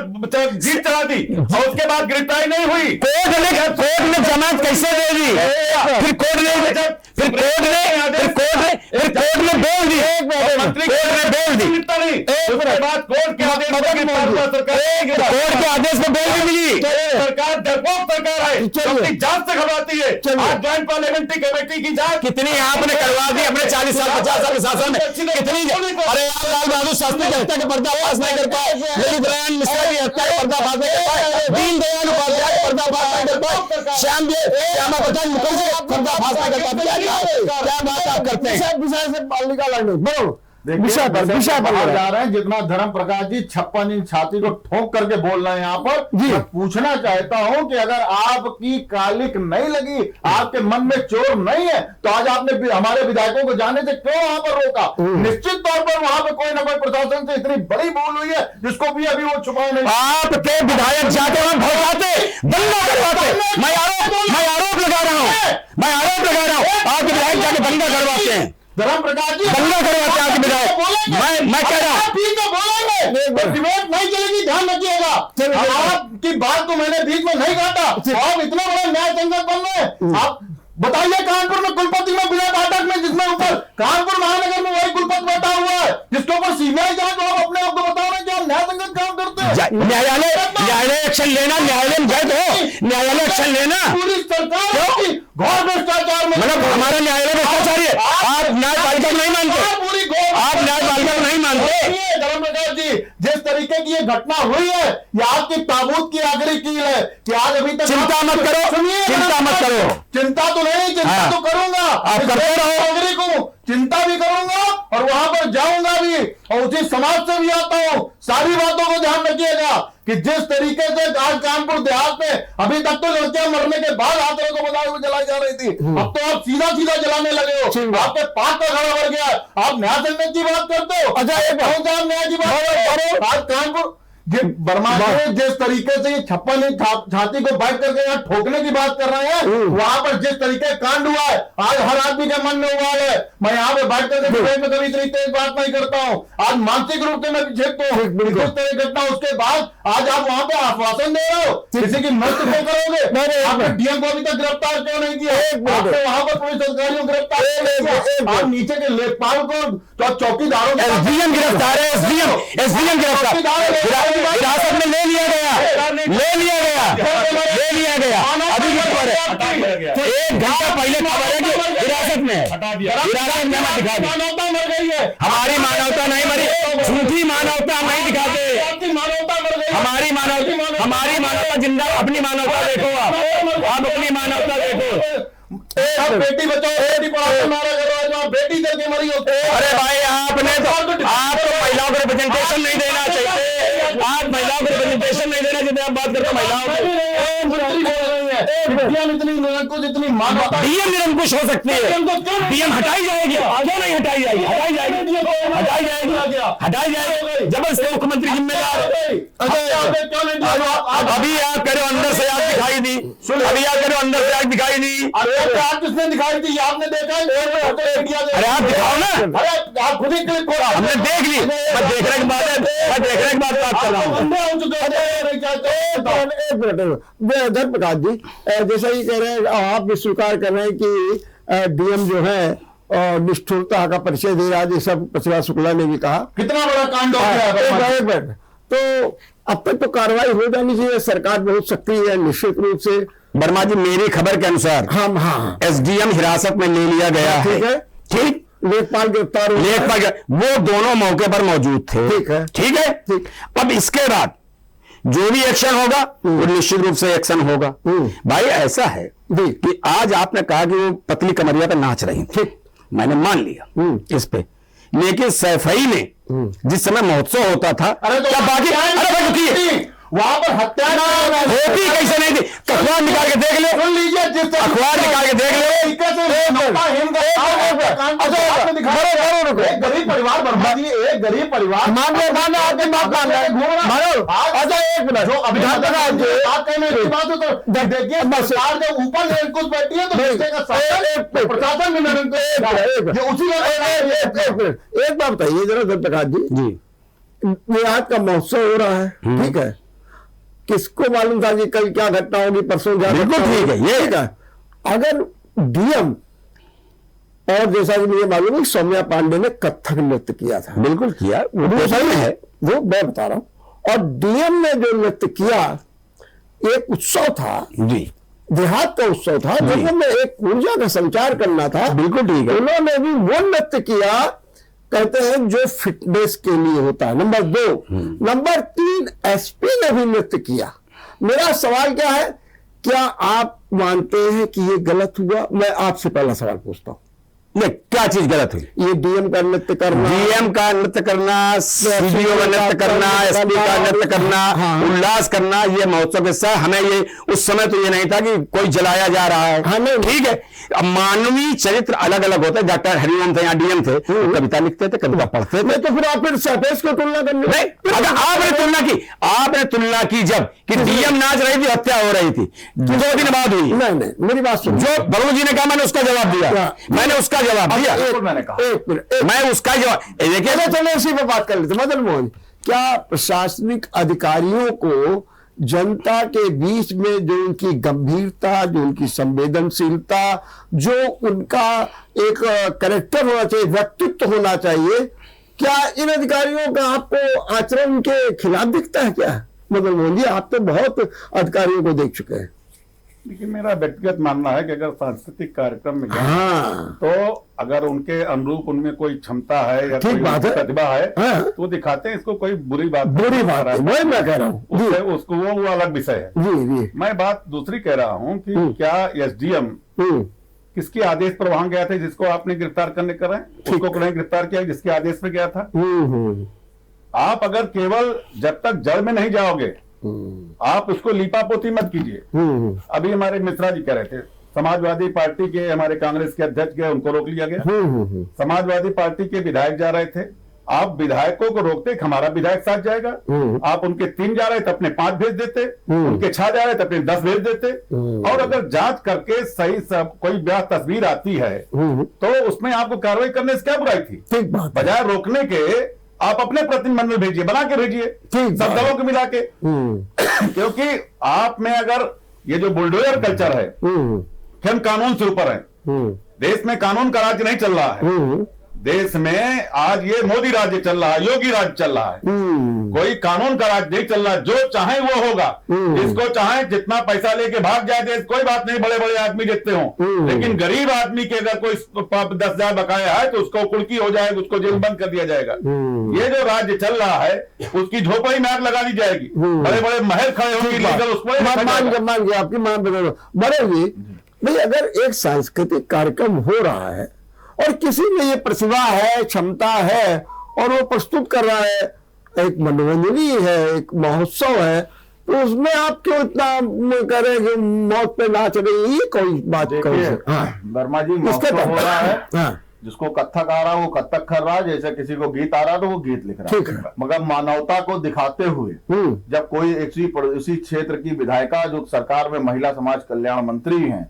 जीत चला दी और उसके बाद गिरफ्तारी नहीं हुई। कोर्ट ने जमानत कैसे दे दी? फिर कोर्ट ने बोल दी, मंत्री उसके बाद कोर्ट के आदेश में बेल भी मिली। सरकार डरपोक सरकार है, अपनी जांच से घबराती है। आज ज्वाइंट पार्लियामेंट्री कमेटी की जांच कितनी आपने करवा दी अपने 40 साल 50 साल के शासन में? कितनी? अरे लाल बहादुर शास्त्री की हत्या का पर्दाफाश नहीं कर पाए, ललित नारायण मिश्रा की हत्या का पर्दाफाश नहीं कर पाए, दीनदयाल उपाध्याय का पर्दाफाश नहीं कर पाए, श्यामा प्रसाद मुखर्जी का पर्दाफाश नहीं कर पाए। क्या बात आप करते हैं? विषय से निकाल रहे विषय पर जा रहे हैं। जितना धर्म प्रकाश जी 56 इंच छाती को ठोक करके बोल रहे हैं यहाँ पर, मैं पूछना चाहता हूं कि अगर आपकी कालिक नहीं लगी, आपके मन में चोर नहीं है, तो आज आपने हमारे विधायकों को जाने से क्यों वहां पर रोका? निश्चित तौर पर वहां पर कोई ना कोई प्रशासन से इतनी बड़ी भूल हुई है जिसको भी अभी वो छुपा नहीं। आपके विधायक जाके वहां भड़काते, दंगा करवाते। मैं आरोप लगा रहा हूं, आपके विधायक जाके दंगा करवाते हैं। धर्म प्रकाश जी दंगा करवाते हैं आपके विधायक। मैं कह रहा हूं ठीक है, बोलेंगे, डिबेट नहीं चलेगी, ध्यान रखिएगा। आपकी बात तो मैंने बीच में नहीं काटा। आप इतना बड़ा न्याय संगत बन रहे हैं। आप बताइए, कानपुर में कुलपति में विजय पाठक में, जिसमें ऊपर कानपुर महानगर में वही कुलपति बैठा हुआ है, जिसके ऊपर CBI जांच, आप अपने आप को बता रहे हैं कि आप न्याय संगत काम करते हैं। न्यायालय एक्शन लेना, न्यायालय में गए तो न्यायालय एक्शन लेना। पूरी सरकार घोर भ्रष्टाचार में, मतलब हमारा न्यायालय भ्रष्टाचार है। आप न्यायपालिका को नहीं मानते, आप न्यायपालिका को नहीं मानते। धर्म प्रकाश जी, जिस तरीके की ये घटना हुई है, ये आपकी ताबूत की आखिरी कील है कि आज अभी तक चिंता मत करो, सुनिए, चिंता मत करो। चिंता तो नहीं, चिंता हाँ। तो करूंगा, आप करते रहो। नागरिक हूं, चिंता भी करूंगा और वहां पर जाऊंगा भी, और उसी समाज से भी आता हूं। सारी बातों को ध्यान रखिएगा कि जिस तरीके से आज कानपुर देहात में अभी तक तो लड़कियां मरने के बाद हाथों को बताए हुए जलाई जा रही थी, अब तो आप सीधा सीधा जलाने लगे हो। आपके पाप का घड़ा भर गया, आप न्याय संगत की बात करते हो। अच्छा, एक कौन सा आप न्याय की बात करो? आज कानपुर वर्मा जी जिस तरीके से ये 56 छाती को बैठ करके यहाँ ठोकने की बात कर रहे हैं, वहां पर जिस तरीके कांड हुआ है, आज हर आदमी के मन में उबाल है। मैं यहाँ पे बैठ करके डिबेट में कभी इतनी तेज बात नहीं करता हूँ। आज मानसिक रूप से मैं पीछे तो तरह घटना उसके बाद आज आप वहां पे आश्वासन दे रहे हो किसी की मृत्यु को करोगे। आपने डीएम को अभी तक गिरफ्तार क्यों नहीं किया? आपने वहां पर पुलिस अधिकारियों को गिरफ्तार नहीं किया? आप नीचे के लेखपाल को चौकीदारों एसडीएम गिरफ्तार है, एसडीएम गिरफ्तार हिरासत में ले लिया गया, ले लिया गया। अभी की खबर है, 1 घंटा पहले खबर है कि हिरासत में हिरासत में मत दिखा। मानवता मर गई है। हमारी मानवता नहीं मरी, झूठी मानवता नहीं दिखाते। आपकी मानवता मर गई। हमारी मानवता जिंदा। अपनी मानवता देखो, आप अपनी मानवता देखो। बेटी बचाओ बेटी पढ़ाओ नारा करो, जो बेटी दे के मरी होते। अरे भाई, आपने तो आपको महिलाओं को रिप्रेजेंटेशन नहीं देना चाहिए। आप महिलाओं को रिप्रेजेंटेशन नहीं देना चाहिए। आप बात करते हो महिलाओं को। इतनी निरंकुश, इतनी मानवता। डीएम निरंकुश हो सकती है, डीएम हटाई जाएगी। क्यों नहीं हटाई जाएगी? हटाई जाएगी। जब से मुख्यमंत्री जिम्मेदार। अभी आप कह रहे हो अंदर से आग दिखाई दी, अभी आप कह रहे हो अंदर से आग दिखाई दी। आग किसने दिखाई थी? आपने देखा? अरे आप दिखाओ ना। अरे आप खुद ही क्लिक करो। हमने देख ली। मैं देखने के बाद बात कर रहा हूँ। धर्म प्रकाश जी, जैसा ही कह रहे हैं, आप भी स्वीकार कर रहे हैं कि डीएम जो है निष्ठुरता का परिचय दे रहा है, जैसा प्रतिभा शुक्ला ने भी कहा। कितना बड़ा कांड हो गया है। तो अब तक तो कार्रवाई हो जानी चाहिए। सरकार बहुत सक्रिय है निश्चित रूप से। वर्मा जी, मेरी खबर के अनुसार हाँ एसडीएम हिरासत में ले लिया गया है। ठीक है, ठीक। लेखपाल गिरफ्तार, वो दोनों मौके पर मौजूद थे। ठीक है, ठीक है। ठीक। अब इसके बाद जो भी एक्शन होगा वो निश्चित रूप से एक्शन होगा। भाई ऐसा है कि आज आपने कहा कि वो पतली कमरिया पे नाच रही थी, मैंने मान लिया इस पे, लेकिन सैफई में जिस समय महोत्सव होता था, क्या बाकी वहां पर हत्या होती कैसे नहीं थी? अखबार निकाल के देख लो, सुन लीजिए, जिस अखबार निकाल के देख लो। एक गरीब परिवार बर्बाद, एक गरीब परिवार मानो आपकी बात मान रहे हैं। अच्छा, एक मिनट, जो अभी बात कहने की बात है तो देखिए, सरकार जब ऊपर कुछ बैठी है तो प्रशासन भी एक बात बताइए जरा धर्म प्रकाश जी, आज का महोत्सव हो रहा है, ठीक है, किसको मालूम था कि कल क्या घटना होगी, परसों क्या? बिल्कुल ठीक है, ये ठीक है। अगर डीएम, और जैसा कि मुझे मालूम है सौम्या पांडे ने कथक नृत्य किया था, बिल्कुल किया, वो सही है, वो मैं बता रहा हूं, और डीएम ने जो नृत्य किया एक उत्सव था जी, देहात का उत्सव था, जिसमें एक ऊर्जा का संचार करना था। बिल्कुल ठीक है। उन्होंने भी वो नृत्य किया, कहते हैं जो फिटनेस के लिए होता है। नंबर 2, नंबर 3, एसपी ने भी नृत्य किया। मेरा सवाल क्या है, क्या आप मानते हैं कि ये गलत हुआ? मैं आपसे पहला सवाल पूछता हूं, नहीं, क्या चीज गलत हुई? ये डीएम का नृत्य करना, डीएम का नृत्य करना, सीडीओ का नृत्य करना, एसपी का नृत्य करना, उल्लास करना, ये महोत्सव के साथ हमें ये उस समय तो ये नहीं था कि कोई जलाया जा रहा है। हमें ठीक है, अब मानवीय चरित्र अलग अलग होते हैं। डॉक्टर हरिओम थे, यहाँ डीएम थे, कविता लिखते थे, कविता पढ़ते थे। तो फिर आप फिर सरफेस को तुलना करनी, अगर आपने तुलना की जब कि डीएम नाच रही थी, हत्या हो रही थी, 2 दिन बाद हुई। नहीं, मेरी बात सुनो। जो बरू जी ने कहा, मैंने उसका जवाब दिया, मैंने उसका जवाब दिया, मैंने कहा मैं उसका जवाब। देखिए, चलो इसी पर बात कर लेते। मदन मोहन, क्या प्रशासनिक अधिकारियों को जनता के बीच में जो उनकी गंभीरता, जो उनकी संवेदनशीलता, जो उनका एक कैरेक्टर होना चाहिए, व्यक्तित्व होना चाहिए, क्या इन अधिकारियों का आपको आचरण के खिलाफ दिखता है क्या? मदन मोहन जी, आप तो बहुत अधिकारियों को देख चुके हैं। लेकिन मेरा व्यक्तिगत मानना है कि अगर सांस्कृतिक कार्यक्रम में गए हाँ तो अगर उनके अनुरूप उनमें कोई क्षमता है या ठीक कोई बात है। प्रतिभा है हाँ। तो दिखाते हैं, इसको कोई बुरी बात बुरी बात है, वही मैं कह रहा हूँ जी उससे उसको वो अलग विषय है। जी जी। मैं बात दूसरी कह रहा हूँ कि क्या एसडीएम हम्म, किसके आदेश पर वहां गया था जिसको आपने गिरफ्तार करने कर रहे हैं? उसको नहीं गिरफ्तार किया जिसके आदेश पर गया था। हम्म, आप अगर केवल जब तक जड़ में नहीं जाओगे आप उसको लीपापोती मत कीजिए। हम्म, अभी हमारे मिश्रा जी कह रहे थे समाजवादी पार्टी के हमारे कांग्रेस के अध्यक्ष गए, उनको रोक लिया गया। समाजवादी पार्टी के विधायक जा रहे थे, आप विधायकों को रोकते कि हमारा विधायक साथ जाएगा। आप उनके 3 जा रहे थे अपने 5 भेज देते, उनके 6 जा रहे थे अपने 10 भेज देते। और अगर जांच करके सही सब कोई ब्याह तस्वीर आती है तो उसमें आपको कार्रवाई करने से क्या बुराई थी? ठीक बात है। बजाय रोकने के आप अपने प्रतिनिधिमंडल भेजिए, बना के भेजिए ठीक सब बात दलों को मिला के। क्योंकि आप में अगर ये जो बुलडोजर कल्चर है कि हम कानून से ऊपर हैं, देश में कानून का राज्य नहीं चल रहा है। देश में आज ये मोदी राज्य चल रहा है, योगी राज्य चल रहा है, कोई कानून का राज्य नहीं चल रहा। जो चाहे वो होगा, जिसको चाहे जितना पैसा लेके भाग जाए देश, कोई बात नहीं, बड़े बड़े आदमी जितने हों, लेकिन गरीब आदमी के अगर कोई 10,000 बकाया है तो उसको कुड़की हो जाएगी, उसको जेल बंद कर दिया जाएगा। ये जो राज्य चल रहा है उसकी झोपड़ी में आग लगा दी जाएगी, बड़े बड़े महल खड़े होंगे लीगल, उसको मान गया आपकी मान बदल। बड़े जी भाई, अगर एक सांस्कृतिक कार्यक्रम हो रहा है और किसी में ये प्रतिभा है, क्षमता है और वो प्रस्तुत कर रहा है, एक मनोरंजनी है, एक महोत्सव है, तो उसमें आप क्यों इतना कह रहे हैं कि मौत पे नाच रही? ये कोई बात देखिए हाँ। वर्मा जी, इसके महोत्सव हो रहा है, हाँ जिसको कथक आ रहा है वो कथक कर रहा है, जैसे किसी को गीत आ रहा है तो वो गीत लिख रहा ठीक है। है। मगर मानवता को दिखाते हुए जब कोई इसी क्षेत्र की विधायिका जो सरकार में महिला समाज कल्याण मंत्री हैं,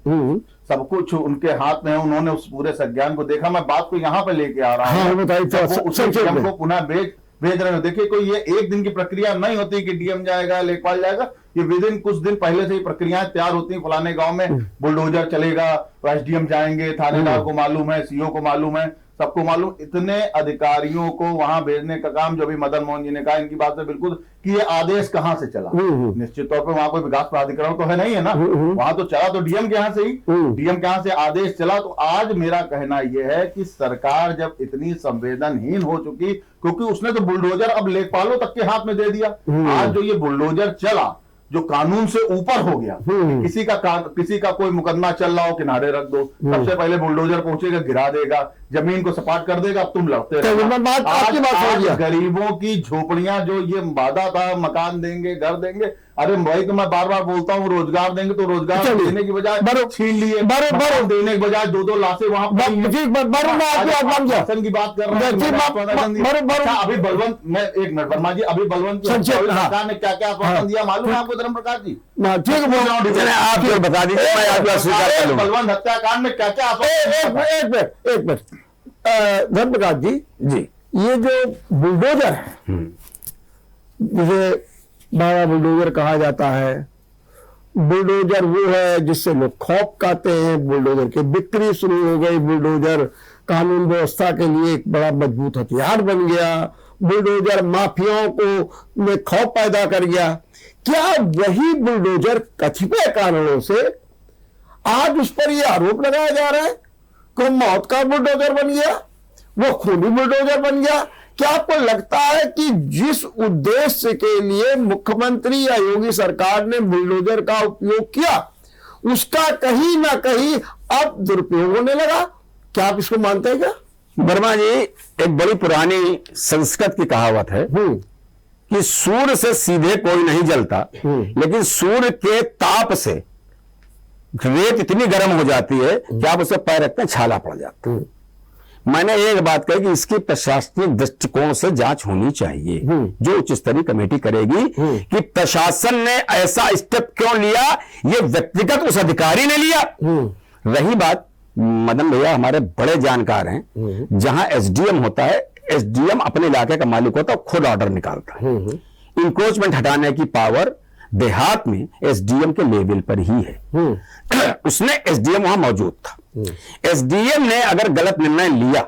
सब कुछ उनके हाथ में है, उन्होंने उस पूरे संज्ञान को देखा। मैं बात को यहाँ पे लेके आ रहा हाँ, हूँ, बताइए तो जब वो उसी संक्षेप डीएम में। को पुनः भेज रहे हो। देखिए कोई ये एक दिन की प्रक्रिया नहीं होती कि डीएम जाएगा लेखपाल जाएगा, ये विदिन कुछ दिन पहले से ही प्रक्रियाएं तैयार होती हैं। फलाने गांव में बुलडोजर चलेगा तो एसडीएम जाएंगे, थानेदार को मालूम है, सीओ को मालूम है, सबको मालूम। इतने अधिकारियों को वहां भेजने का काम, जो भी मदन मोहन जी ने कहा, इनकी बात से बिल्कुल कि ये आदेश कहां से चला। निश्चित तौर पे वहां कोई विकास प्राधिकरण तो है नहीं है ना, वहां तो चला तो डीएम के यहाँ से ही, डीएम के यहाँ से आदेश चला। तो आज मेरा कहना यह है कि सरकार जब इतनी संवेदनहीन हो चुकी, क्योंकि उसने तो बुलडोजर अब लेखपालों तक के हाथ में दे दिया। आज जो ये बुलडोजर चला, जो कानून से ऊपर हो गया, किसी का कोई मुकदमा चल रहा हो, किनारे रख दो, सबसे पहले बुलडोजर पहुंचेगा, गिरा देगा, जमीन को सपाट कर देगा, अब तुम लड़ते रहो। आज गरीबों की झोपड़ियां, जो ये वादा था मकान देंगे, घर देंगे, अरे भाई तो मैं बार बार बोलता हूँ रोजगार देंगे, तो रोजगार देने की बजाय छीन लिए, देने की बजाय 2-2 लाशें वहां शासन की बात कर रहा हूँ। अभी बलवंत, मैं एक मिनट वर्मा जी, अभी बलवंत सरकार ने क्या क्या आश्वासन दिया मालूम है आपको धर्म प्रकाश जी? ठीक बोल रहा हूँ, आप बता दीजिए, मैं आपका स्वीकार कर लूंगा। बलवंत हत्याकांड में क्या क्या एक मिनट धर्म प्रकाश जी, ये जो बुलडोजर है, जिसे बड़ा बुलडोजर कहा जाता है, बुलडोजर वो है जिससे लोग खौफ खाते हैं, बुलडोजर की बिक्री शुरू हो गई, बुलडोजर कानून व्यवस्था के लिए एक बड़ा मजबूत हथियार बन गया, बुलडोजर माफियाओं को में खौफ पैदा कर गया। क्या वही बुलडोजर कतिपय कारणों से आज उस पर यह आरोप लगाया जा रहा है कि मौत का बुलडोजर बन गया, वो खूनी बुलडोजर बन गया? क्या आपको लगता है कि जिस उद्देश्य के लिए मुख्यमंत्री या योगी सरकार ने बुलडोजर का उपयोग किया, उसका कहीं ना कहीं अब दुरुपयोग होने लगा? क्या आप इसको मानते हैं क्या? वर्मा जी, एक बड़ी पुरानी संस्कृत की कहावत है कि सूर्य से सीधे कोई नहीं जलता, लेकिन सूर्य के ताप से रेत इतनी गर्म हो जाती है कि आप उसे पैर रखते हैं छाला पड़ जाता है। मैंने एक बात कही कि इसकी प्रशासनिक दृष्टिकोण से जांच होनी चाहिए, जो उच्च स्तरीय कमेटी करेगी कि प्रशासन ने ऐसा स्टेप क्यों लिया, ये व्यक्तिगत उस अधिकारी ने लिया। रही बात, मदन भैया हमारे बड़े जानकार हैं, जहां एसडीएम होता है, एसडीएम अपने इलाके का मालिक होता है, खुद ऑर्डर निकालता है। इंक्रोचमेंट हटाने की पावर देहात में एसडीएम के लेवल पर ही है। उसने एसडीएम वहां मौजूद था। एसडीएम ने अगर गलत निर्णय लिया,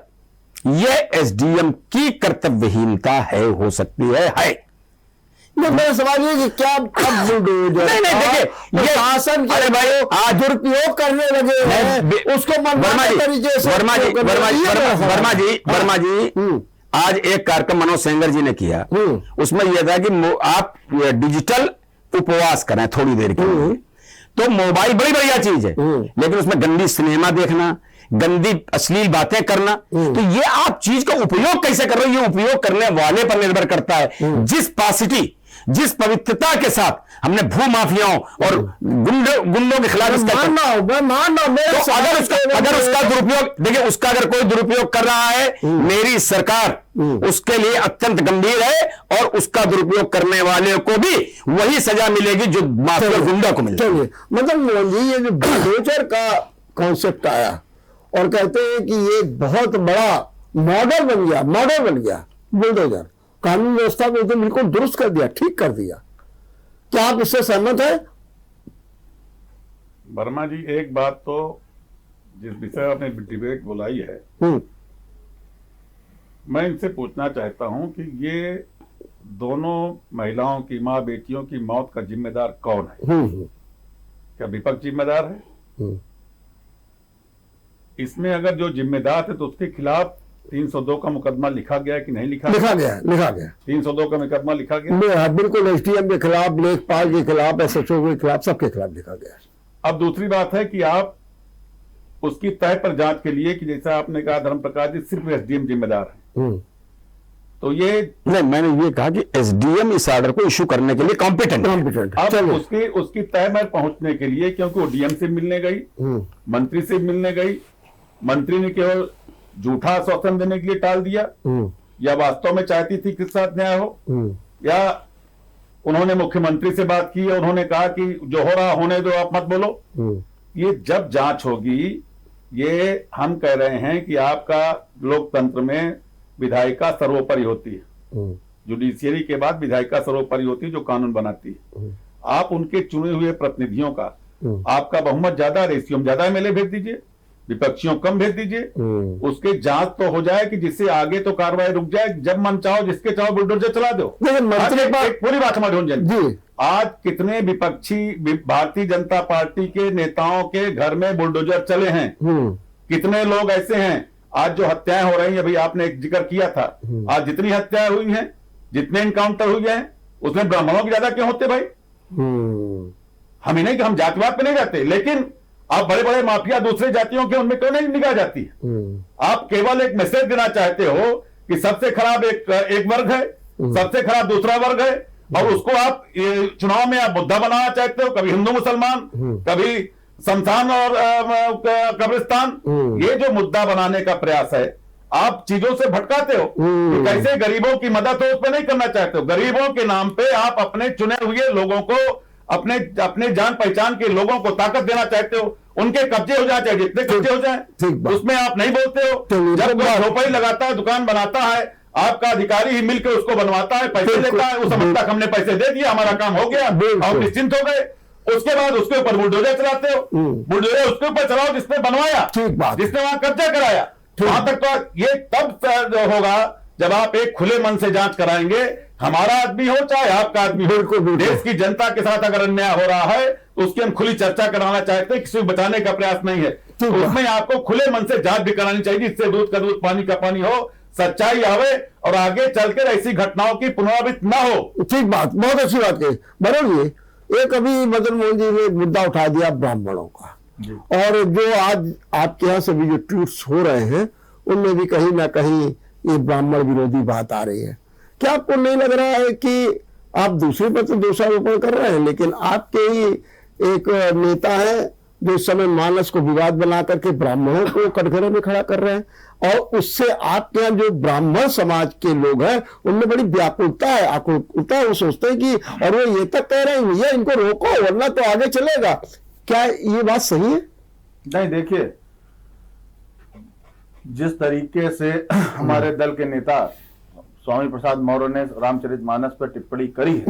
यह एसडीएम की कर्तव्यहीनता है, हो सकती है। मेरा सवाल ये कि क्या अब बुलडोजर नहीं, देखिए, ये शासन अरे भाई, आज दुरुपयोग करने लगे हैं, उसको मनमाने तरीके से वर्मा जी हम्म। आज एक कार्यक्रम मनोज सेंगर जी ने किया, उसमें यह था कि आप डिजिटल उपवास करें थोड़ी देर के लिए। तो मोबाइल बड़ी बढ़िया चीज है, लेकिन उसमें गंदी सिनेमा देखना, गंदी अश्लील बातें करना, तो ये आप चीज का उपयोग कैसे कर रहे हो, ये उपयोग करने वाले पर निर्भर करता है। जिस पासिटी, जिस पवित्रता के साथ हमने भू माफियाओं और गुंडों के खिलाफ मैं तो अगर उसका दुरुपयोग, देखिए, उसका अगर कोई दुरुपयोग कर रहा है, मेरी सरकार उसके लिए अत्यंत गंभीर है, और उसका दुरुपयोग करने वाले को भी वही सजा मिलेगी जो माफिया गुंडा को मिलेगी। चलिए, मतलब मोहन जी, ये जो बुलडोजर का कॉन्सेप्ट आया और कहते हैं कि ये बहुत बड़ा मॉडल बन गया बुलडोजर, कानून व्यवस्था को एकदम बिल्कुल दुरुस्त कर दिया, ठीक कर दिया। क्या आप इससे सहमत हैं? वर्मा जी, एक बात तो जिस विषय आपने डिबेट बुलाई है, मैं इनसे पूछना चाहता हूं कि ये दोनों महिलाओं की, मां बेटियों की मौत का जिम्मेदार कौन है? क्या विपक्ष जिम्मेदार है? इसमें अगर जो जिम्मेदार थे तो उसके खिलाफ 302 का मुकदमा लिखा गया कि नहीं लिखा गया? 302 का मुकदमा लिखा गया, बिल्कुल। एसडीएम के खिलाफ, लेखपाल के खिलाफ, एसएचओ के खिलाफ, सबके खिलाफ लिखा गया। अब दूसरी बात है कि आप उसकी तय पर जांच के लिए, कि जैसा आपने कहा धर्म प्रकाश जी, सिर्फ एसडीएम जिम्मेदार है, तो ये नहीं, मैंने ये कहा कि एसडीएम इस ऑर्डर को इश्यू करने के लिए कॉम्पिटेंट। अब उसकी तय पर पहुंचने के लिए, क्योंकि वो डीएम से मिलने गई, मंत्री से मिलने गई, मंत्री ने केवल झूठा आश्वासन देने के लिए टाल दिया, या वास्तव में चाहती थी कि साथ न्याय हो, या उन्होंने मुख्यमंत्री से बात की और उन्होंने कहा कि जो हो रहा होने दो, आप मत बोलो। ये जब जांच होगी, ये हम कह रहे हैं कि आपका लोकतंत्र में विधायिका सर्वोपरि होती है, जुडिशियरी के बाद विधायिका सर्वोपरि होती है, जो कानून बनाती है। आप उनके चुने हुए प्रतिनिधियों का, आपका बहुमत ज्यादा, रेशियो ज्यादा एमएलए भेज दीजिए, विपक्षियों कम भेज दीजिए, उसके जांच तो हो जाए कि जिससे आगे तो कार्रवाई रुक जाए, जब मन चाहो जिसके चाहो बुलडोजर चला दो। पूरी बात हमारी, आज कितने विपक्षी भारतीय जनता पार्टी के नेताओं के घर में बुलडोजर चले हैं, कितने लोग ऐसे हैं। आज जो हत्याएं हो रही हैं, अभी आपने एक जिक्र किया था, आज जितनी हत्याएं हुई हैं, जितने इनकाउंटर हुए हैं, उसमें ब्राह्मणों की ज्यादा क्यों होते भाई? हम नहीं कि हम जातिवाद पे नहीं जाते, लेकिन आप बड़े बड़े माफिया दूसरे जातियों के, उनमें क्यों नहीं निगाह जाती है? आप केवल एक मैसेज देना चाहते हो कि सबसे खराब एक वर्ग है, सबसे खराब दूसरा वर्ग है, और उसको आप चुनाव में आप मुद्दा बनाना चाहते हो, कभी हिंदू मुसलमान, कभी शमशान और कब्रिस्तान। ये जो मुद्दा बनाने का प्रयास है, आप चीजों से भटकाते हो। तो कैसे गरीबों की मदद हो, उस पर नहीं करना चाहते हो। गरीबों के नाम पे आप अपने चुने हुए लोगों को, अपने जान पहचान के लोगों को ताकत देना चाहते हो। उनके कब्जे हो जाए, चाहे जितने कब्जे हो जाए, उसमें आप नहीं बोलते हो। जब कोई झोपड़ी लगाता है, दुकान बनाता है, आपका अधिकारी ही मिलकर उसको बनवाता है, पैसे देता है, वो समझता है हमने पैसे दे दिया, हमारा काम हो गया, हम निश्चिंत हो गए। उसके बाद उसके ऊपर बुलडोजर चलाते हो। बुलडोजर उसके ऊपर चलाओ जिसने बनवाया, जिसने वहां कब्जा कराया। वहां तक तो ये तब होगा जब आप एक खुले मन से जांच कराएंगे, हमारा आदमी हो चाहे आपका आदमी हो, देश की जनता के साथ अगर अन्याय हो रहा है तो उसकी हम खुली चर्चा कराना चाहते हैं, किसी को बचाने का प्रयास नहीं है। तो उसमें आपको खुले मन से जांच भी करानी चाहिए, जिससे दूध का दूध पानी का पानी हो, सच्चाई आवे और आगे चलकर ऐसी घटनाओं की पुनरावृत्ति ना हो। ठीक बात, बहुत अच्छी बात कही बरोबर। ये एक अभी मदन मोहन जी ने मुद्दा उठा दिया ब्राह्मणों का, और जो आज आपके यहाँ से भी जो ट्वीट्स हो रहे हैं, उनमें भी कहीं ना कहीं ये ब्राह्मण विरोधी बात आ रही है। क्या आपको नहीं लग रहा है कि आप दूसरे पर तो दोषारोपण कर रहे हैं, लेकिन आपके ही एक नेता है जो इस समय मानस को विवाद बना करके ब्राह्मणों को कटघरे में खड़ा कर रहे हैं, और उससे आपके यहाँ जो ब्राह्मण समाज के लोग हैं उनमें बड़ी व्याकुलता है, आकुलता है। वो सोचते हैं कि, और वो ये तक कह रहे हैं भैया इनको रोको वरना तो आगे चलेगा। क्या ये बात सही है? नहीं, देखिए, जिस तरीके से हमारे दल के नेता स्वामी प्रसाद मौर्य ने रामचरितमानस पर टिप्पणी करी है,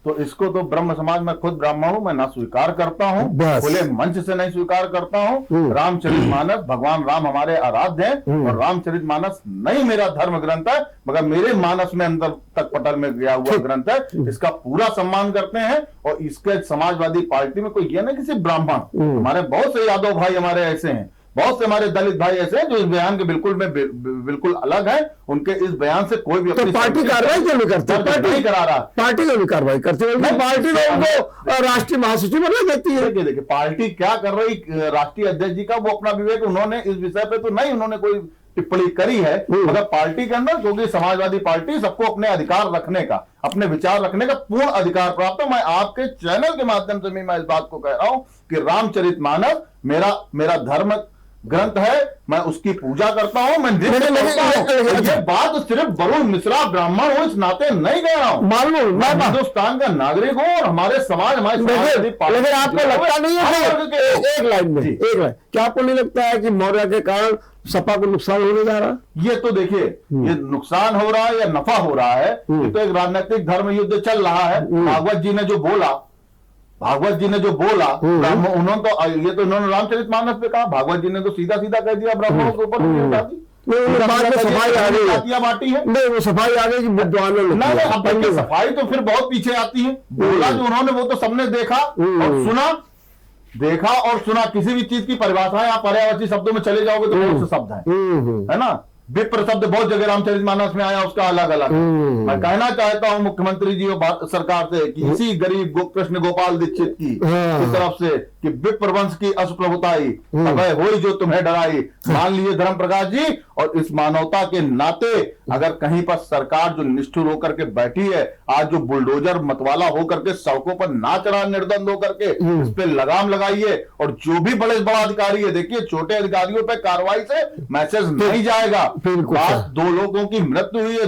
तो इसको तो ब्रह्म समाज में खुद ब्राह्मण हूं, मैं ना स्वीकार करता हूं, बस। खुले मंच से नहीं स्वीकार करता हूं। रामचरितमानस, भगवान राम हमारे आराध्य हैं और रामचरितमानस नहीं मेरा धर्म ग्रंथ है, मगर मेरे मानस में अंदर तक पटल में गया हुआ ग्रंथ है। इसका पूरा सम्मान करते हैं। और इसके समाजवादी पार्टी में कोई ये नहीं किसी ब्राह्मण, हमारे बहुत से यादव भाई हमारे ऐसे हैं, बहुत से हमारे दलित भाई ऐसे हैं जो इस बयान के बिल्कुल अलग है। उनके इस बयान से कोई भी तो पार्टी कार्रवाई क्यों नहीं करती? पार्टी नहीं करा रहा। पार्टी क्यों नहीं कार्रवाई करती? पार्टी तो उनको राष्ट्रीय महासचिव बना देती है। देखिए पार्टी क्या कर रही, राष्ट्रीय अध्यक्ष जी का वो अपना विवेक, उन्होंने इस विषय पे तो नहीं उन्होंने कोई टिप्पणी करी है, मगर पार्टी के अंदर, क्योंकि समाजवादी पार्टी सबको अपने अधिकार रखने का, अपने विचार रखने का पूर्ण अधिकार प्राप्त है। मैं आपके चैनल के माध्यम से भी मैं इस बात को कह रहा हूं कि रामचरितमानस मेरा धर्म ग्रंथ है, मैं उसकी पूजा करता हूं, मैं नित्य करता हूं। ये बात सिर्फ वरुण मिश्रा ब्राह्मण हो इस नाते नहीं कह रहा हूं, मालूम मैं हिंदुस्तान का नागरिक हूं और हमारे समाज लेकिन आपको लगता नहीं है कि एक लाइन में क्या आपको नहीं लगता है कि मौर्य के कारण सपा को नुकसान होने जा रहा है? ये तो देखिए, ये नुकसान हो रहा है या नफा हो रहा है, ये तो एक राजनीतिक धर्म युद्ध चल रहा है। भागवत जी ने जो बोला, उन्होंने तो ये तो उन्होंने रामचरितमानस पे कहा, भागवत जी ने तो सीधा सीधा कह दिया ब्राह्मणों के ऊपर उठा दी। सफाई आ गई बांटी है, नहीं वो सफाई आ गई कि विद्वानों ने नहीं, अब देखिए सफाई तो फिर बहुत पीछे आती है। बोला जो उन्होंने वो तो सबने देखा और सुना। किसी भी चीज की परिभाषा आप पर्यायवाची शब्दों में चले जाओगे तो बहुत से शब्द है ना। विप्र शब्द बहुत जगह रामचरितमानस में आया, उसका अलग अलग है। मैं कहना चाहता हूं मुख्यमंत्री जी और सरकार से कि इसी गरीब कृष्ण गोपाल दीक्षित की तरफ से कि विप्र वंश की अशुप्रभुताई अभय होई जो तुम्हें डराई, मान लीजिए धर्म प्रकाश जी। और इस मानवता के नाते अगर कहीं पर सरकार जो निष्ठुर होकर के बैठी है, आज जो बुलडोजर मतवाला होकर के सड़कों पर नाच रहा निर्दंड होकर के, इस पे लगाम लगाइए। और जो भी बड़ा अधिकारी है, देखिए छोटे अधिकारियों पे कार्रवाई से मैसेज नहीं जाएगा। बात 2 लोगों की मृत्यु हुई है,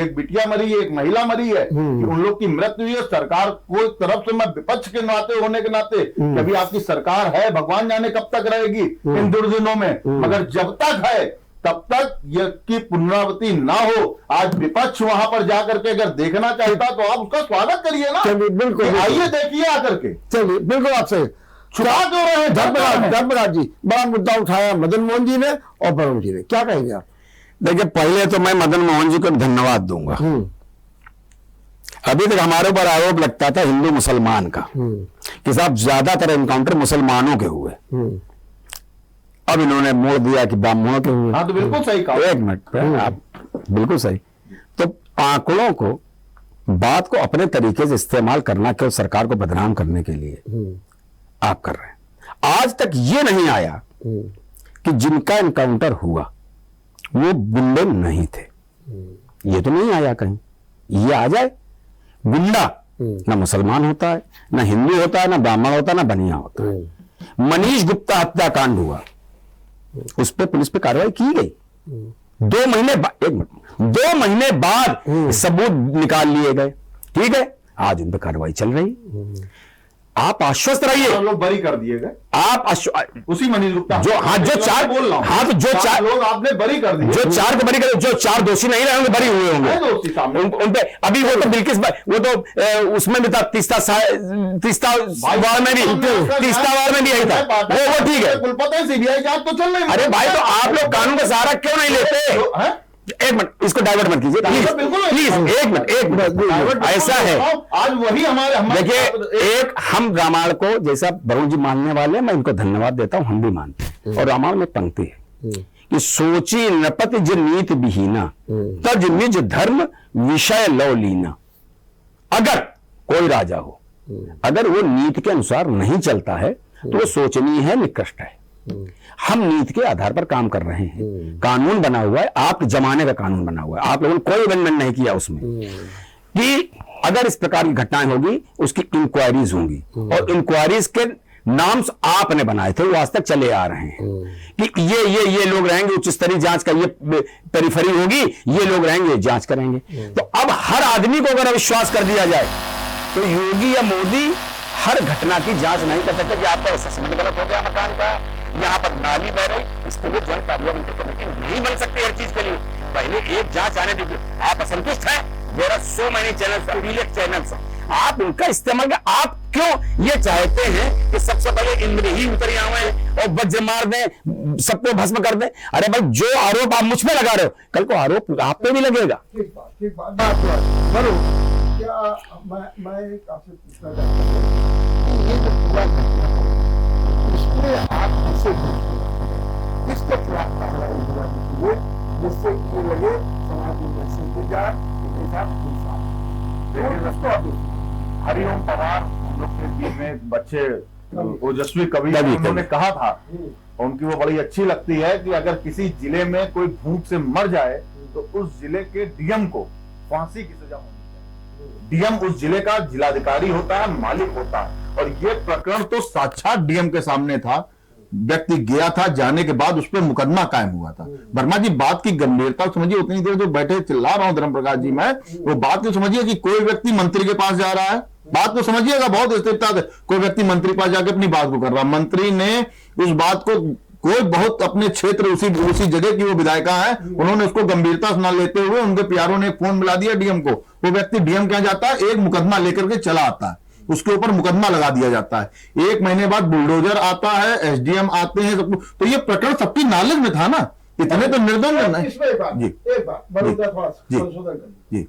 एक बिटिया मरी है, एक महिला मरी है, कि उन लोग की मृत्यु हुई है। सरकार को तरफ से मैं विपक्ष के नाते होने के नाते, कभी आपकी सरकार है भगवान जाने कब तक रहेगी इन दुर्दिनों में, मगर जब तक है तब तक ये की पुनरावृत्ति ना हो। आज विपक्ष वहां पर जाकर के अगर देखना चाहता तो आप उसका स्वागत करिए ना, बिल्कुल आइए देखिए आकर के। चलिए बिल्कुल आपसे छुपा क्यों रहे धर्मराज जी? बड़ा मुद्दा उठाया मदन मोहन जी ने और वरुण जी ने, क्या कहेंगे आप? देखिए पहले तो मैं मदन मोहन जी को धन्यवाद दूंगा। अभी तक हमारे ऊपर आरोप लगता था हिंदू मुसलमान का कि साहब ज्यादातर एनकाउंटर मुसलमानों के हुए, अब इन्होंने मोड़ दिया कि ब्राह्मणों के हुए। हाँ तो बिल्कुल सही कहा। एक मिनट, आप बिल्कुल सही। तो आंकड़ों को, बात को अपने तरीके से इस्तेमाल करना केवल सरकार को बदनाम करने के लिए आप कर रहे हैं। आज तक ये नहीं आया कि जिनका एनकाउंटर हुआ वो गुंडे नहीं थे, ये तो नहीं आया कहीं। ये आ जाए, गुंडा ना मुसलमान होता है, ना हिंदू होता है, ना ब्राह्मण होता है, ना बनिया होता है। मनीष गुप्ता हत्याकांड हुआ, उस पर पुलिस पे कार्रवाई की गई। 2 महीने बाद सबूत निकाल लिए गए, ठीक है, आज उन पर कार्रवाई चल रही। आप आश्वस्त रहिए, लोग बरी कर दिए गए। आप उसी मनीष गुप्ता जो चार बोल रहा हूं, हाँ तो जो 4 लोग आपने बरी कर दिए, जो 4 को बरी कर, जो 4 दोषी नहीं रहे होंगे बरी हुए होंगे उन पे। अभी वो तो बिल्किस, वो तो उसमें भी था, तीस्ता वार में भी यही था, वो ठीक है। कुलपति सीबीआई जांच तो चल रही है। अरे भाई तो आप लोग कानून का सहारा क्यों नहीं लेते? एक मिनट, इसको डाइवर्ट मत कीजिए प्लीज, एक मिनट। ऐसा है, आज वही हमारे देखिए, एक हम रामायण को जैसा वरुण जी मानने वाले, मैं इनको धन्यवाद देता हूं, हम भी मानते हैं। और रामायण में पंक्ति है कि सोची नपति ज नीत विहीना, तज निज धर्म विषय लव लीना। अगर कोई राजा हो, अगर वो नीति के अनुसार नहीं चलता है तो वो सोचनीय है, निकृष्ट है। हम नीति के आधार पर काम कर रहे हैं, कानून बना हुआ है, आपके जमाने का कानून बना हुआ है, आप लोगों ने कोई अमेंडमेंट नहीं किया उसमें कि अगर इस प्रकार की घटनाएं होगी उसकी इंक्वायरीज होंगी, और इंक्वायरीज के नाम्स आपने बनाए थे, वो आज तक चले आ रहे हैं कि ये लोग रहेंगे, उच्च स्तरीय जांच का ये पेरिफेरी होगी, ये लोग रहेंगे, जांच करेंगे। तो अब हर आदमी को अगर अविश्वास कर दिया जाए तो योगी या मोदी हर घटना की जांच नहीं कर सकते कि आपका असेसमेंट गलत हो गया मकान का, यहाँ पर नाली बह रही, इसके लिए जॉइंट पार्लियामेंट्री कमेटी नहीं बन सकती हर चीज के लिए। पहले एक जांच आने दीजिए। आप असंतुष्ट हैं, मेरा 100 महीने चैनल, चैनल आप उनका इस्तेमाल कर, आप क्यों ये चाहते हैं कि सबसे पहले इंद्र ही उतर आवे और वज्र मार दें, सबको भस्म कर दें? अरे भाई, जो आरोप आप मुझ पे लगा रहे हो, कल को आरोप आप पे भी लगेगा। ठीक बात बरो। क्या मैं आपसे पूछना चाहता हूँ, ये जो पूरा घटना है, इसमें आप कैसे किसके खिलाफ कार्रवाई हुआ, जिससे ये लगे समाज में सीधे जाए हरिओम पवार हम लोग के बीच में एक बच्चे ओजस्वी कवि उन्होंने कहा था, उनकी वो बड़ी अच्छी लगती है कि अगर किसी जिले में कोई भूख से मर जाए तो उस जिले के डीएम को फांसी की सजा होनी चाहिए। डीएम उस जिले का जिलाधिकारी होता है, मालिक होता है। और ये प्रकरण तो साक्षात डीएम के सामने था, व्यक्ति गया था, जाने के बाद उस पर मुकदमा कायम हुआ था। वर्मा जी, बात की गंभीरता समझिए, उतनी देर जो बैठे चिल्ला रहा हूं धर्म प्रकाश जी, मैं वो बात को समझिए कि कोई व्यक्ति मंत्री के पास जा रहा है, बात को समझिएगा बहुत स्थिरता से, कोई व्यक्ति मंत्री पास जाके अपनी बात को कर रहा, मंत्री ने उस बात को, कोई बहुत अपने क्षेत्र उसी जगह की वो विधायिका है, उन्होंने उसको गंभीरता से न लेते हुए उनके प्यारों ने फोन मिला दिया डीएम को। वो व्यक्ति डीएम क्या जाता है, एक मुकदमा लेकर के चला आता है, उसके ऊपर मुकदमा लगा दिया जाता है। 1 महीने बाद बुलडोजर आता है, एसडीएम आते हैं, सब। तो ये प्रकरण सबकी नॉलेज में था ना, इतने तो निर्दंड नहीं। एक बात बड़ौदा थोड़ा संशोधन कर जी।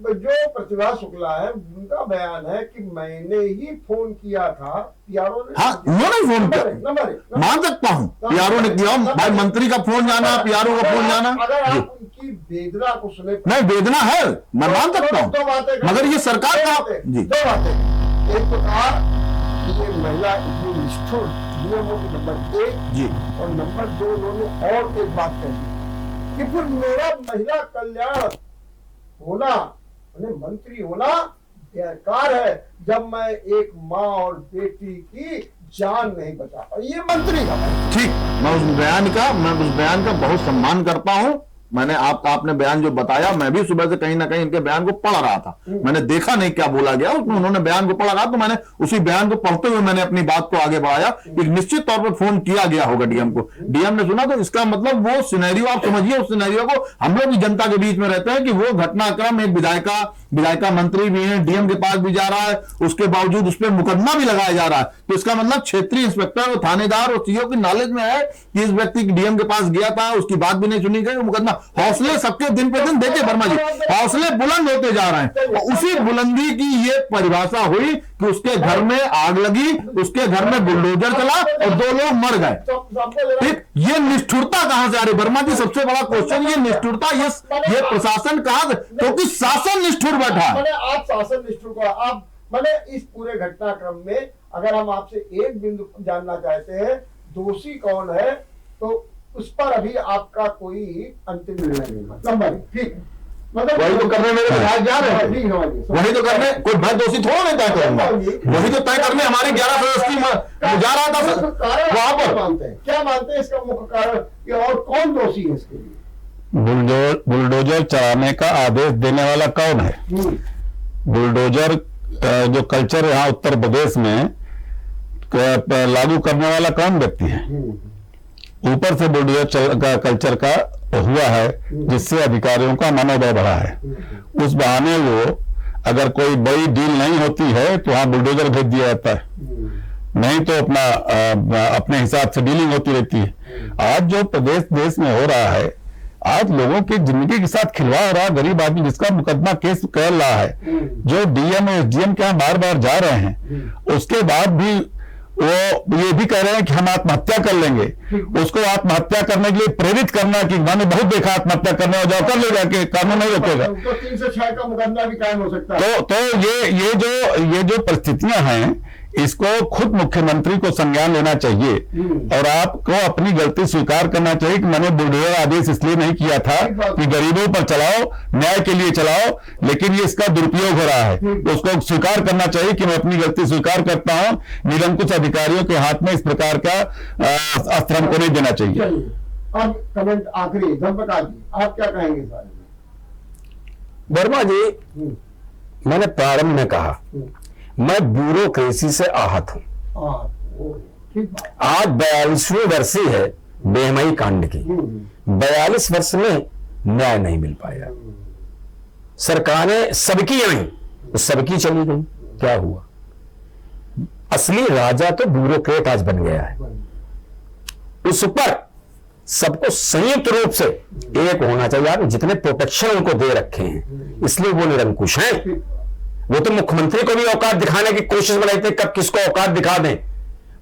जो प्रतिभा शुक्ला है, उनका बयान है कि मैंने ही फोन किया था, पीआरओ ने। हाँ, उन्होंने फोन किया, मान सकता हूँ, पीआरओ ने किया। भाई, मंत्री का फोन जाना, पीआरओ का फोन जाना, अगर आप उनकी वेदना को सुने, नहीं वेदना है, मैं मान सकता हूँ, मगर ये सरकार का जी। 2 बातें, एक तो कहा ये महिला इतनी निष्ठुर, नियमों की नंबर 1 जी, और नंबर 2 उन्होंने और एक बात कही कि फिर मेरा महिला कल्याण होना, मंत्री होना बेकार है, जब मैं एक माँ और बेटी की जान नहीं बचा पाई। ये मंत्री का ठीक, मैं उस बयान का बहुत सम्मान करता हूं। मैंने आपने बयान जो बताया, मैं भी सुबह से कहीं ना कहीं इनके बयान को पढ़ रहा था, मैंने देखा नहीं क्या बोला गया उसमें, उन्होंने बयान को पढ़ा रहा, तो मैंने उसी बयान को पढ़ते हुए मैंने अपनी बात को आगे बढ़ाया कि निश्चित तौर पर फोन किया गया होगा डीएम को, डीएम ने सुना। तो इसका मतलब वो सिनेरियो आप समझिए, उस सिनेरियो को हम लोग जनता के बीच में रहते हैं कि वो घटनाक्रम, एक विधायिका मंत्री भी है, डीएम के पास भी जा रहा है, उसके बावजूद उस पर मुकदमा भी लगाया जा रहा है। तो इसका मतलब क्षेत्रीय इंस्पेक्टर और थानेदार और सीओ की नॉलेज में है कि इस व्यक्ति डीएम के पास गया था, उसकी बात भी नहीं सुनी गई, मुकदमा। हौसले सबके दिन पे दिन, देखिए वर्मा जी, हौसले बुलंद होते जा रहे हैं। और उसी बुलंदी की ये परिभाषा हुई कि उसके घर में आग लगी, उसके घर में बुलडोजर चला और 2 लोग मर गए। ठीक, ये निष्ठुरता कहां से आ रही वर्मा जी? सबसे बड़ा क्वेश्चन ये निष्ठुरता, ये प्रशासन कहां, क्योंकि शासन निष्ठुर बैठा। आप शासन निष्ठुर को आप इस पूरे घटनाक्रम में अगर हम आपसे एक बिंदु जानना चाहते हैं, दोषी कौन है, तो उस पर अभी आपका कोई अंतिम निर्णय नहीं। ठीक, मतलब वही तो करने मेरे विधायक जा रहे हैं, वही तो करने, कोई मैं दोषी थोड़ा नहीं तय करूंगा, वही तो तय करने हमारे 11 सदस्यीय जा रहा था वहां पर। क्या मानते हैं इसका मुख्य कारण, और कौन दोषी है इसके लिए? बुलडोजर चलाने का आदेश देने वाला कौन है? बुलडोजर जो कल्चर यहाँ उत्तर प्रदेश में लागू करने वाला कौन व्यक्ति है? ऊपर से बुलडोजर कल्चर का हुआ है, जिससे अधिकारियों का मनोबल बढ़ा है। उस बहाने वो, अगर कोई बड़ी डील नहीं होती है तो वहां बुलडोजर भेज दिया जाता है, नहीं तो अपने हिसाब से डीलिंग होती रहती है। आज जो प्रदेश देश में हो रहा है, आज लोगों की जिंदगी के साथ खिलवाड़ हो रहा है। गरीब आदमी जिसका मुकदमा केस कर रहा है, जो डीएम एसडीएम के यहाँ बार बार जा रहे हैं, उसके बाद भी वो ये भी कह रहे हैं कि हम आत्महत्या कर लेंगे। उसको आत्महत्या करने के लिए प्रेरित करना कि मैंने बहुत देखा आत्महत्या करने, और जाओ कर ले जाके, कानून नहीं रोकेगा। तो 3 से 6 का मुकदमा भी कायम हो सकता है। तो ये जो परिस्थितियां हैं, इसको खुद मुख्यमंत्री को संज्ञान लेना चाहिए और आपको अपनी गलती स्वीकार करना चाहिए कि मैंने बुलडोजर आदेश इसलिए नहीं किया था कि गरीबों पर चलाओ, न्याय के लिए चलाओ, लेकिन ये इसका दुरुपयोग हो रहा है। तो उसको स्वीकार करना चाहिए कि मैं अपनी गलती स्वीकार करता हूं। निरंकुश अधिकारियों के हाथ में इस प्रकार का अस्त्र हमको नहीं देना चाहिए। अब कमेंट आखिरी, धर्मप्रकाश जी, आप क्या कहेंगे इस बारे में? वर्मा जी, मैंने प्रारंभ में कहा, मैं ब्यूरोक्रेसी से आहत हूं। आज 42वीं वर्षी है बेहमई कांड की, 42 वर्ष में न्याय नहीं मिल पाया। सरकारें सबकी आई, तो सबकी चली गई। क्या हुआ? असली राजा तो ब्यूरोक्रेट आज बन गया है। उस पर सबको संयुक्त रूप से एक होना चाहिए। यार जितने प्रोटेक्शन उनको दे रखे हैं इसलिए वो निरंकुश हैं। वो तो मुख्यमंत्री को भी औकात दिखाने की कोशिश में रहते, कब किसको औकात दिखा दें।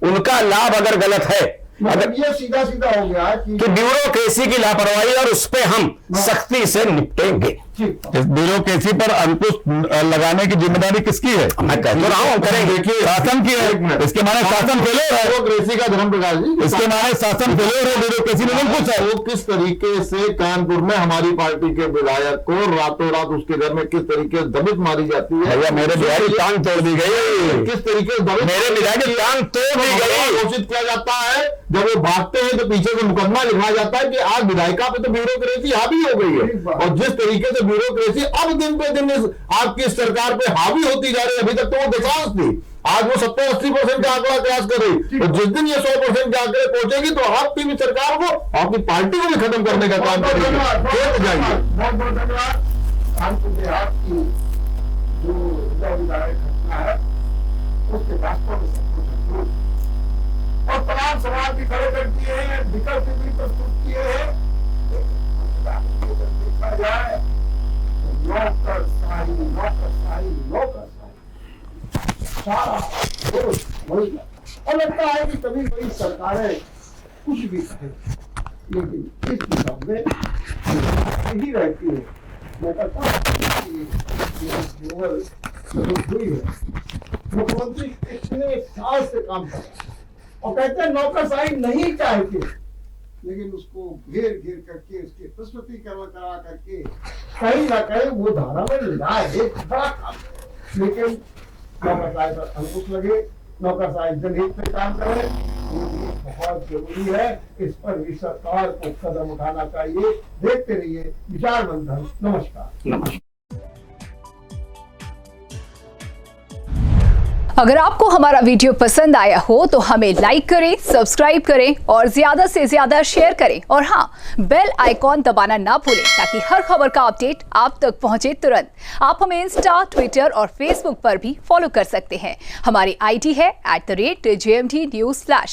उनका लाभ अगर गलत है, अगर ये सीधा सीधा हो गया कि तो ब्यूरोक्रेसी की लापरवाही, और उस पर हम सख्ती से निपटेंगे। इस ब्यूरोक्रेसी पर अंकुश लगाने की जिम्मेदारी किसकी है? मैं कह तो रहा हूं करेंगे। देखिए शासन की है, इसके माने शासन फेलियर है। ब्यूरोक्रेसी का धर्म प्रकाश जी, इसके माने शासन फेलियर है, ब्यूरोक्रेसी निरंकुश है। वो किस तरीके से कानपुर में हमारी पार्टी के विधायक को रातों रात उसके घर में किस तरीके से दबिश मारी जाती है। भैया मेरे विधायक की टांग तोड़ दी गई। किस तरीके से दबिश मेरे विधायक की टांग तोड़ दी गई। घोषित किया जाता है, जब वो भागते हैं तो पीछे से मुकदमा लिखा जाता है कि आज विधायिका पे तो ब्यूरोक्रेसी हावी हो गई है। और जिस तरीके से ब्यूरोक्रेसी अब दिन पे दिन आपकी सरकार पे हावी होती जा रही है, अभी तक तो वो दशांश थी, आज वो 70-80% का आंकड़ा क्रॉस कर रही। तो जिस दिन ये 100% के आंकड़े पहुंचेगी तो आपकी भी सरकार को, आपकी पार्टी को भी खत्म करने का काम करेगी। बहुत बहुत धन्यवाद। कानपुर देहात की जो विधायक घटना है उसके वास्तव में सब कुछ और तमाम समाज की खड़े कर दिए हैं, विकल्प भी प्रस्तुत किए हैं। देखा जाए तो नौकरशाही सारा दोष वही है। और लगता है कि कभी कभी सरकारें कुछ भी कहे लेकिन इस दिशा में यही रहती है। मैं कहता हूँ हुई है, मुख्यमंत्री इतने साल से काम कर रहे हैं और कहते हैं नौकरशाही नहीं चाहते, लेकिन उसको घेर घेर करके उसके प्रस्तुतिकरण करा करके कहीं ना कहीं वो धारा में लाए एक बड़ा काम। लेकिन नौकरशाही पर अंकुश लगे, नौकरशाही जनहित में काम करे, ये बहुत जरूरी है। इस पर भी सरकार को कदम उठाना चाहिए। देखते रहिए विचार मंथन। नमस्कार। अगर आपको हमारा वीडियो पसंद आया हो तो हमें लाइक करें, सब्सक्राइब करें और ज्यादा से ज्यादा शेयर करें। और हाँ, बेल आइकॉन दबाना ना भूलें ताकि हर खबर का अपडेट आप तक पहुंचे तुरंत। आप हमें इंस्टा, ट्विटर और फेसबुक पर भी फॉलो कर सकते हैं। हमारी आईडी है @JMT News Flash।